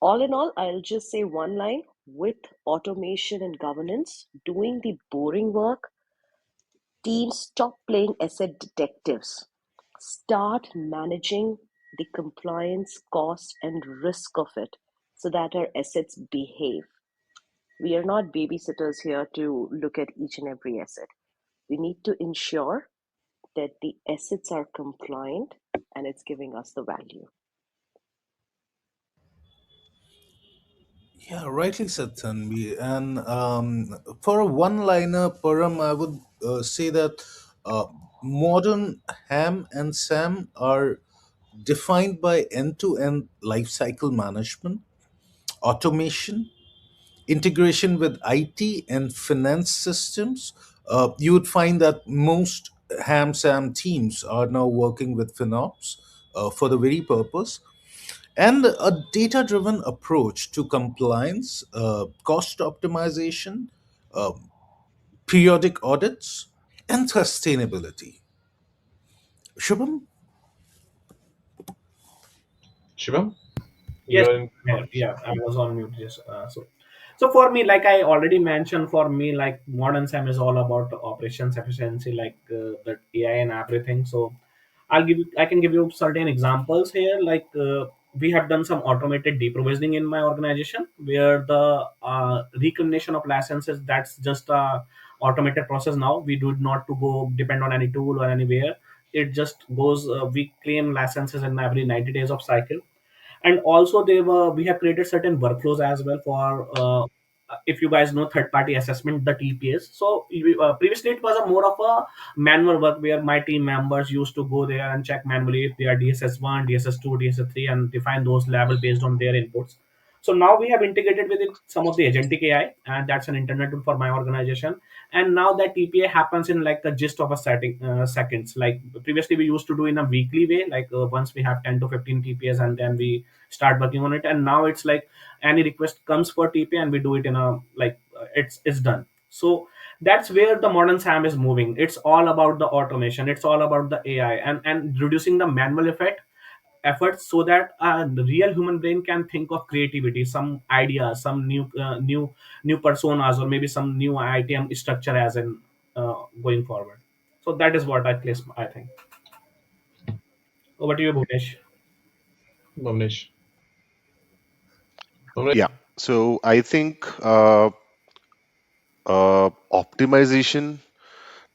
[SPEAKER 2] All in all, I'll just say one line: with automation and governance doing the boring work, teams stop playing asset detectives. Start managing the compliance cost and risk of it so that our assets behave. We are not babysitters here to look at each and every asset. We need to ensure that the assets are compliant and it's giving us the value.
[SPEAKER 4] Yeah, rightly said, Tanvi. And for a one-liner, Param, I would say that uh, modern Ham and Sam are defined by end-to-end lifecycle management, automation, integration with IT and finance systems. You would find that most Ham Sam teams are now working with FinOps for the very purpose, and a data driven approach to compliance, cost optimization, uh, periodic audits, and sustainability. Shubham?
[SPEAKER 1] Shivam,
[SPEAKER 5] Yes,
[SPEAKER 1] you're in.
[SPEAKER 5] yeah, I was on mute. Yes, so for me, like I already mentioned, for me, like modern SAM is all about operations efficiency, like the AI and everything. So I can give you certain examples here. Like we have done some automated deprovisioning in my organization, where the recognition of licenses, that's just a automated process now. We do not to go depend on any tool or anywhere. It just goes. We claim licenses in every 90 days of cycle. And also we have created certain workflows as well for if you guys know third party assessment, the TPS. So previously it was a more of a manual work where my team members used to go there and check manually if they are DSS1, DSS2, DSS3, and define those level based on their inputs. So now we have integrated with it some of the agentic AI, and that's an internet tool for my organization. And now that TPA happens in like a gist of a seconds. Like previously, we used to do in a weekly way, like once we have 10 to 15 TPAs, and then we start working on it. And now it's like any request comes for TPA, and we do it in a like it's done. So That's where the modern SAM is moving. It's all about the automation, it's all about the AI, and reducing the manual efforts, so that the real human brain can think of creativity, some ideas, some new personas, or maybe some new ITM structure as in going forward. So that is what I place, I think. Over to you, Bhunesh.
[SPEAKER 1] Bhavnesh. Bhavnesh,
[SPEAKER 7] Yeah. So I think optimization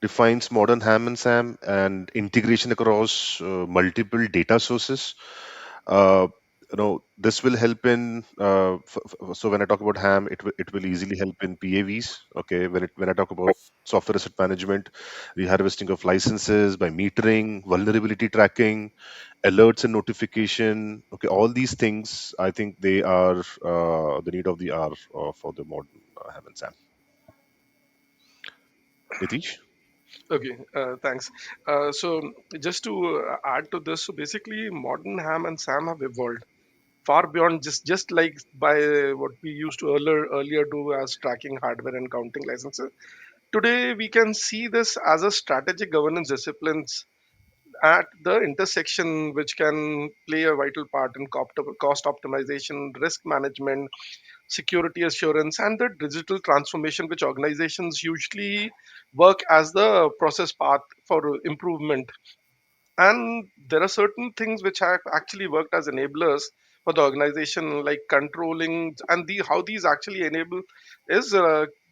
[SPEAKER 7] defines modern ham and sam, and integration across multiple data sources. uh, this will help in so when I talk about ham, it will easily help in PAVs. Okay, when I talk about software asset management, reharvesting of licenses by metering, vulnerability tracking, alerts and notification. Okay, all these things, I think they are the need of the hour for the modern ham and sam. Nitish?
[SPEAKER 6] Okay, thanks. So just to add to this, so basically modern ham and sam have evolved far beyond just like by what we used to earlier do as tracking hardware and counting licenses. Today we can see this as a strategic governance disciplines at the intersection, which can play a vital part in cost optimization, risk management, security assurance, and the digital transformation, which organizations usually work as the process path for improvement. And there are certain things which have actually worked as enablers for the organization, like controlling, and how these actually enable is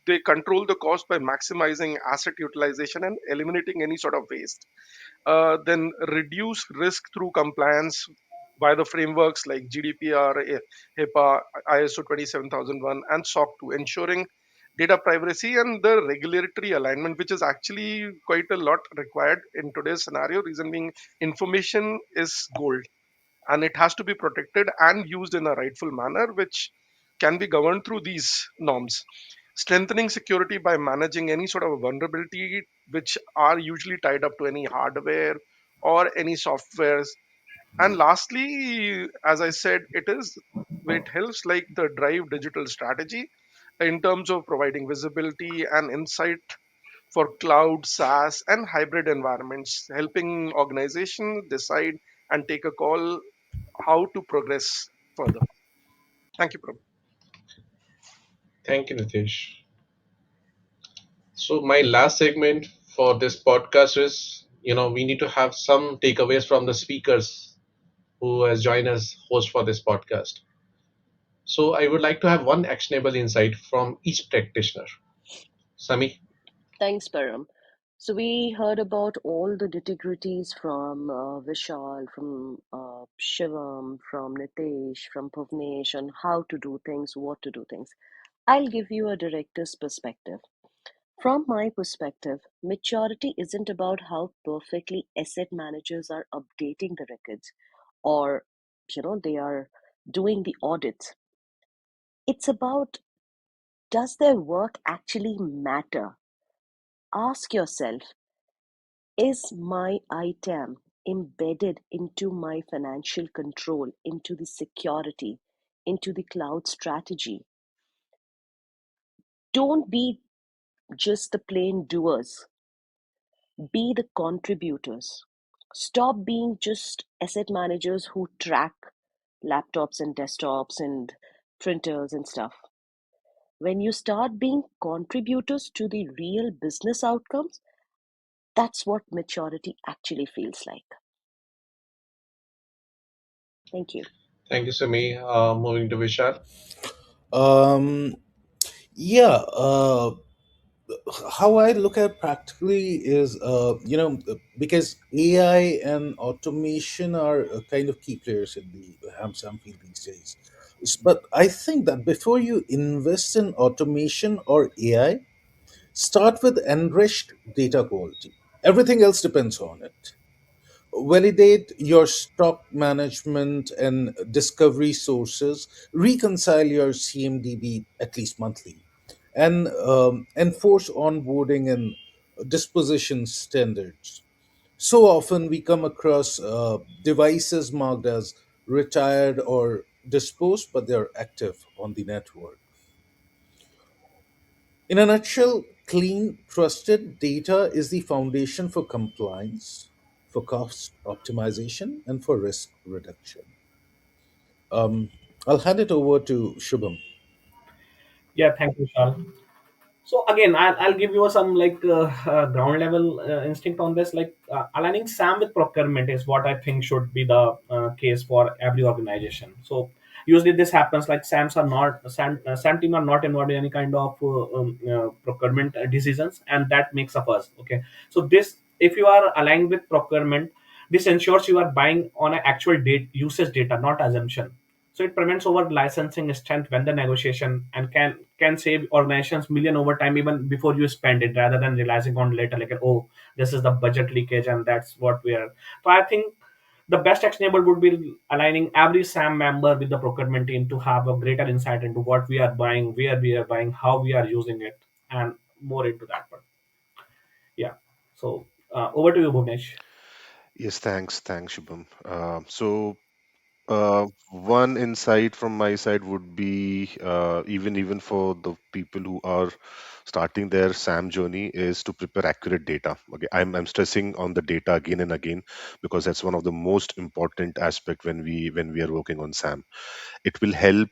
[SPEAKER 6] they control the cost by maximizing asset utilization and eliminating any sort of waste. Then reduce risk through compliance by the frameworks like GDPR, HIPAA, ISO 27001, and SOC 2, ensuring data privacy and the regulatory alignment, which is actually quite a lot required in today's scenario. Reason being, information is gold, and it has to be protected and used in a rightful manner, which can be governed through these norms. Strengthening security by managing any sort of vulnerability which are usually tied up to any hardware or any softwares. And lastly, as I said, it helps like the drive digital strategy in terms of providing visibility and insight for cloud, SaaS, and hybrid environments, helping organizations decide and take a call how to progress further. Thank you, Prabhu.
[SPEAKER 1] thank you, Nitish. So my last segment for this podcast is, we need to have some takeaways from the speakers who has joined as host for this podcast. So I would like to have one actionable insight from each practitioner. Sami?
[SPEAKER 2] Thanks, Param. So we heard about all the nitty-gritties from Vishal, from Shivam, from Nitesh, from Bhuvnesh on how to do things, what to do things. I'll give you a director's perspective. From my perspective, maturity isn't about how perfectly asset managers are updating the records or they are doing the audits. It's about, does their work actually matter? Ask yourself, is my ITAM embedded into my financial control, into the security, into the cloud strategy? Don't be just the plain doers, be the contributors. Stop being just asset managers who track laptops and desktops and printers and stuff. When you start being contributors to the real business outcomes, that's what maturity actually feels like. Thank you.
[SPEAKER 1] Thank you, Sami. Moving to Vishal.
[SPEAKER 4] Um, yeah, how I look at practically is, because AI and automation are kind of key players in the ham field these days. But I think that before you invest in automation or AI, start with enriched data quality. Everything else depends on it. Validate your stock management and discovery sources, reconcile your CMDB at least monthly, and enforce onboarding and disposition standards. So often we come across devices marked as retired or disposed, but they're active on the network. In a nutshell, Clean, trusted data is the foundation for compliance, for cost optimization, and for risk reduction. Um, I'll hand it over to Shubham.
[SPEAKER 5] Yeah, thank you, Shal. So again, I'll give you some like ground level instinct on this. Like aligning SAM with procurement is what I think should be the case for every organization. So usually this happens like SAM team are not involved in any kind of procurement decisions, and that makes up us. Okay, so this, if you are aligned with procurement, this ensures you are buying on an actual date usage data, not assumption. So it prevents over licensing strength vendor negotiation and can save organizations million over time even before you spend it, rather than realizing on later like, oh, this is the budget leakage and that's what we are. So I think the best actionable would be aligning every SAM member with the procurement team to have a greater insight into what we are buying, where we are buying, how we are using it, and more into that part. Yeah. So over to you, Bhuvnesh.
[SPEAKER 7] Yes, thanks, Shubham. One insight from my side would be, even for the people who are starting their SAM journey, is to prepare accurate data. Okay, I'm stressing on the data again and again because that's one of the most important aspect when we are working on SAM. It will help,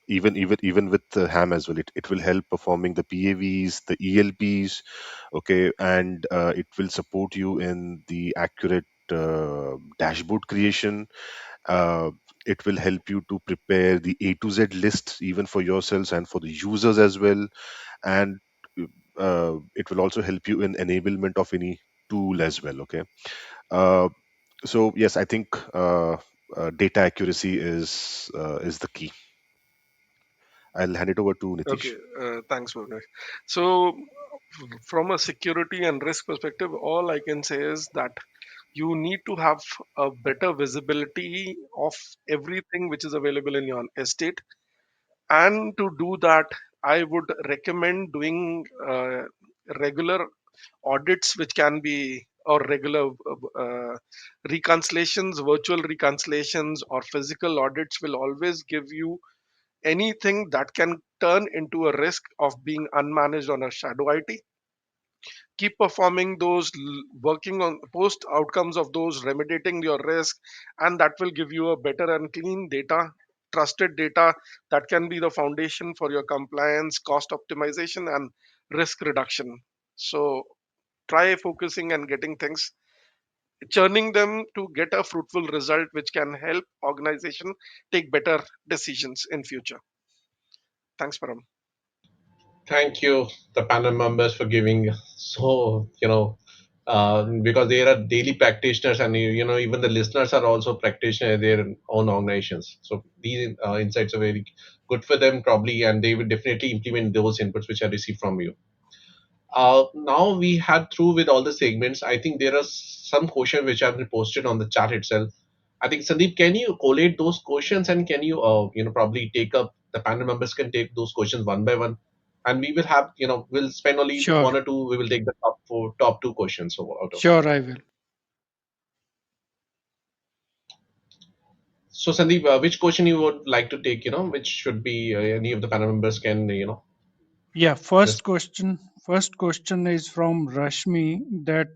[SPEAKER 7] even with the ham as well. It will help performing the PAVs, the ELPs, okay, and it will support you in the accurate dashboard creation. uh, it will help you to prepare the A to Z lists even for yourselves and for the users as well. And it will also help you in enablement of any tool as well. Okay. uh, so yes, I think data accuracy is the key. I'll hand it over to Nitish.
[SPEAKER 6] Okay, thanks, Bhuvnesh. So, from a security and risk perspective, all I can say is that you need to have a better visibility of everything which is available in your estate. And to do that, I would recommend doing regular audits, which can be or regular reconciliations, virtual reconciliations, or physical audits will always give you anything that can turn into a risk of being unmanaged on a shadow IT. Keep performing those, working on post outcomes of those, remediating your risk, and that will give you a better and clean data, trusted data that can be the foundation for your compliance, cost optimization, and risk reduction. So try focusing and getting things, churning them to get a fruitful result which can help organization take better decisions in future. Thanks, Param.
[SPEAKER 1] Thank you, the panel members, for giving so, because they are daily practitioners, and even the listeners are also practitioners in their own organizations. So these insights are very good for them, probably, and they will definitely implement those inputs which I received from you. Now we had through with all the segments. I think there are some questions which have been posted on the chat itself. I think Sandeep, can you collate those questions, and can you, probably take up the panel members can take those questions one by one, and we will have, we'll spend only
[SPEAKER 8] Sure,
[SPEAKER 1] one or two. We will take the top two questions out of it.
[SPEAKER 8] sure, I will.
[SPEAKER 1] So Sandeep, which question you would like to take? Which should be any of the panel members can,
[SPEAKER 8] Yeah, first
[SPEAKER 1] just
[SPEAKER 8] question. First question is from Rashmi that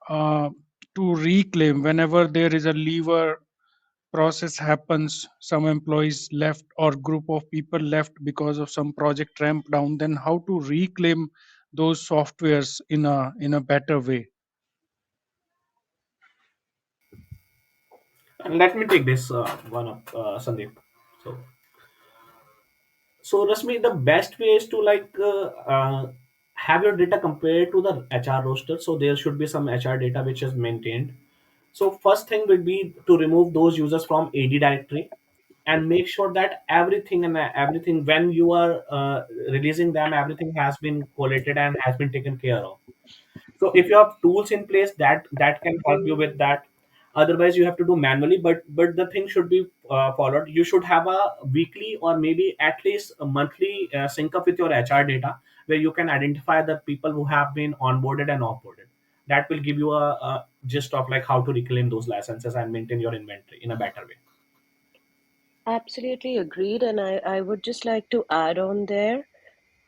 [SPEAKER 8] uh, to reclaim whenever there is a lever process happens, some employees left or group of people left because of some project ramp down, then how to reclaim those softwares in a better way.
[SPEAKER 5] And let me take this one up, Sandeep. So So, Rasmi, the best way is to have your data compared to the HR roster. So there should be some HR data which is maintained. So first thing would be to remove those users from AD directory and make sure that everything when you are releasing them, everything has been collated and has been taken care of. So if you have tools in place that can help you with that, otherwise you have to do manually. But the thing should be followed. You should have a weekly or maybe at least a monthly sync up with your HR data, where you can identify the people who have been onboarded and offboarded. That will give you a gist of like how to reclaim those licenses and maintain your inventory in a better way.
[SPEAKER 2] Absolutely agreed. And I would just like to add on there.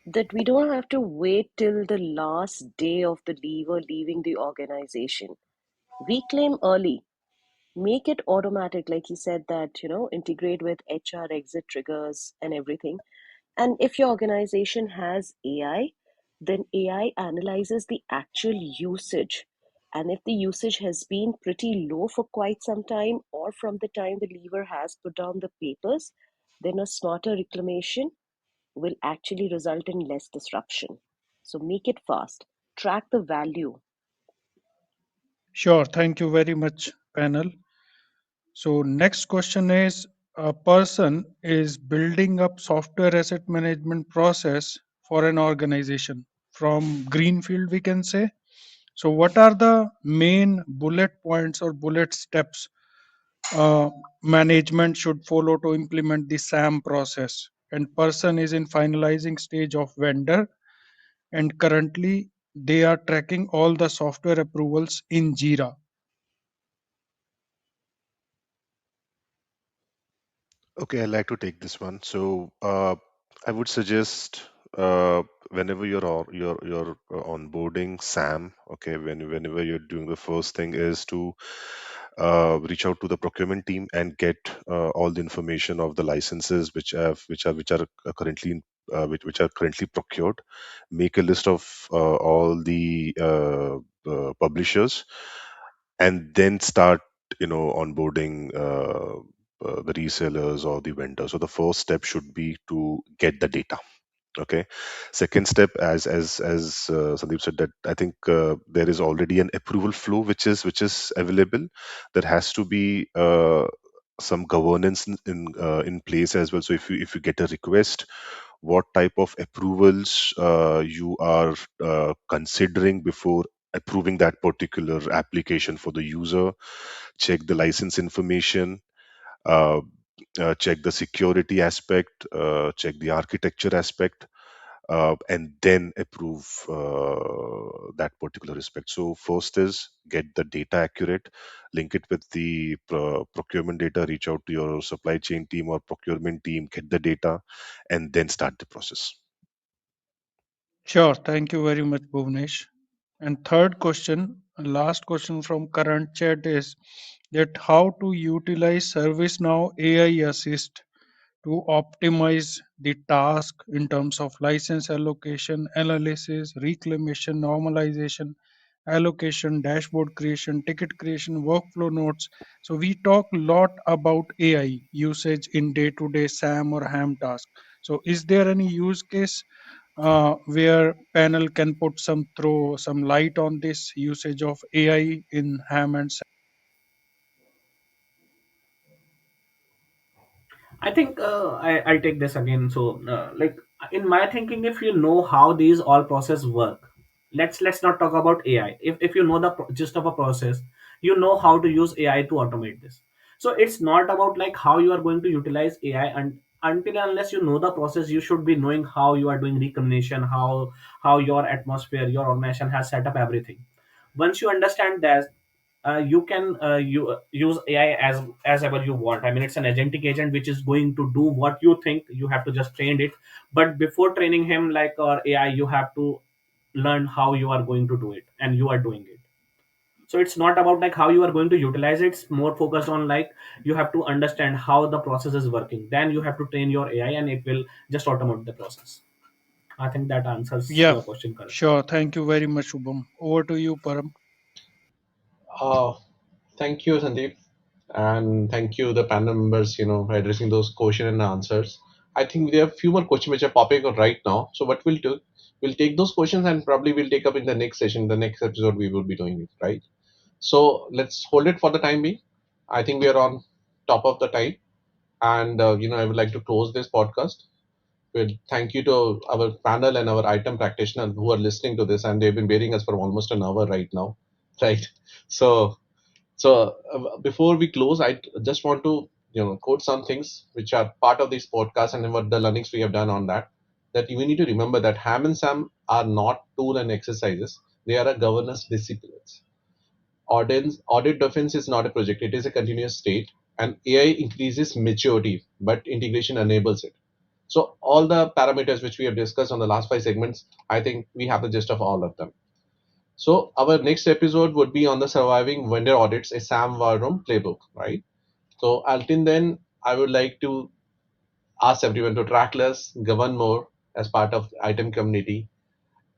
[SPEAKER 2] That we don't have to wait till the last day of the leaver leaving the organization. Reclaim early, make it automatic, like he said, that integrate with HR exit triggers and everything. And if your organization has AI, then AI analyzes the actual usage. And if the usage has been pretty low for quite some time, or from the time the leaver has put down the papers, then a smarter reclamation will actually result in less disruption. So make it fast, track the value.
[SPEAKER 8] Sure, thank you very much, panel. So next question is, a person is building up software asset management process for an organization from greenfield, we can say. So what are the main bullet points or bullet steps uh, management should follow to implement the SAM process? And person is in finalizing stage of vendor, and currently they are tracking all the software approvals in Jira.
[SPEAKER 7] Okay, I'd like to take this one. So I would suggest whenever you're onboarding SAM, okay, whenever you're doing, the first thing is to reach out to the procurement team and get all the information of the licenses which are currently which are currently procured. Make a list of all the publishers, and then start onboarding the resellers or the vendors. So the first step should be to get the data. Okay. Second step, as Sandeep said, that I think there is already an approval flow which is available. There has to be some governance in place as well. So if you get a request, what type of approvals you are considering before approving that particular application for the user. Check the license information, uh, check the security aspect, check the architecture aspect, and then approve that particular respect. So first is get the data accurate, link it with the procurement data, reach out to your supply chain team or procurement team, get the data, and then start the process.
[SPEAKER 8] Sure, thank you very much, Bhuvnesh. And third question, last question from current chat is that how to utilize ServiceNow AI Assist to optimize the task in terms of license allocation, analysis, reclamation, normalization, allocation, dashboard creation, ticket creation, workflow notes. So we talk a lot about AI usage in day-to-day SAM or HAM task. So is there any use case where panel can put throw some light on this usage of AI in HAM and SAM?
[SPEAKER 5] I think I'll take this again. So, like in my thinking, if you know how these all process work, let's not talk about AI. If you know the gist of a process, you know how to use AI to automate this. So it's not about like how you are going to utilize AI, and until and unless you know the process, you should be knowing how you are doing recombination, how your atmosphere, your organization has set up everything. Once you understand that, you can use AI as ever you want. I mean, it's an agentic agent which is going to do what you think. You have to just train it, but before training him like or AI, you have to learn how you are going to do it, and you are doing it. So it's not about like how you are going to utilize it. It's more focused on like you have to understand how the process is working. Then you have to train your AI, and it will just automate the process. I think that answers
[SPEAKER 8] Yeah,
[SPEAKER 5] your question correctly.
[SPEAKER 8] sure. Thank you very much, Shubham. Over to you, Param.
[SPEAKER 1] Uh, Thank you, Sandeep, and thank you, the panel members, for addressing those questions and answers. I think there are a few more questions which are popping up right now. So what we'll do, we'll take those questions and probably we'll take up in the next session, the next episode we will be doing it, right? So let's hold it for the time being. I think we are on top of the time, and I would like to close this podcast. Well, thank you to our panel and our item practitioners who are listening to this, and they've been bearing us for almost an hour right now, right? So before we close, I just want to quote some things which are part of this podcast and what the learnings we have done on that. That you need to remember that Ham and Sam are not tool and exercises; they are a governance disciplines. Audit defense is not a project; it is a continuous state. And AI increases maturity, but integration enables it. So all the parameters which we have discussed on the last 5 segments, I think we have the gist of all of them. So our next episode would be on the surviving vendor audits, a Sam War Room playbook, right? So until then, I would like to ask everyone to track less, govern more as part of item community.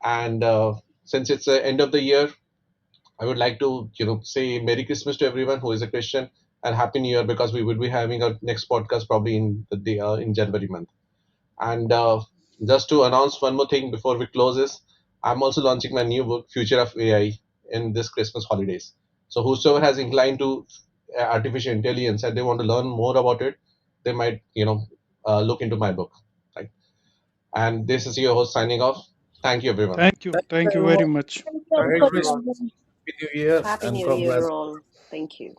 [SPEAKER 1] And since it's the end of the year, I would like to say Merry Christmas to everyone who is a Christian and Happy New Year, because we will be having our next podcast probably in the day, in January month. And just to announce one more thing before we close is, I'm also launching my new book, Future of AI, in this Christmas holidays. So whosoever has inclined to artificial intelligence and they want to learn more about it, they might look into my book. Right. And this is your host signing off. Thank you, everyone.
[SPEAKER 8] Thank you.
[SPEAKER 4] Thank you
[SPEAKER 8] Thank you
[SPEAKER 4] very
[SPEAKER 8] very
[SPEAKER 4] much.
[SPEAKER 8] much.
[SPEAKER 3] Thank you,
[SPEAKER 4] Merry
[SPEAKER 1] Thank you,
[SPEAKER 4] Christmas,
[SPEAKER 1] everyone.
[SPEAKER 3] everyone.
[SPEAKER 4] Happy New Year,
[SPEAKER 2] Happy
[SPEAKER 4] and
[SPEAKER 2] New Year,
[SPEAKER 4] congrats.
[SPEAKER 2] all. Thank you.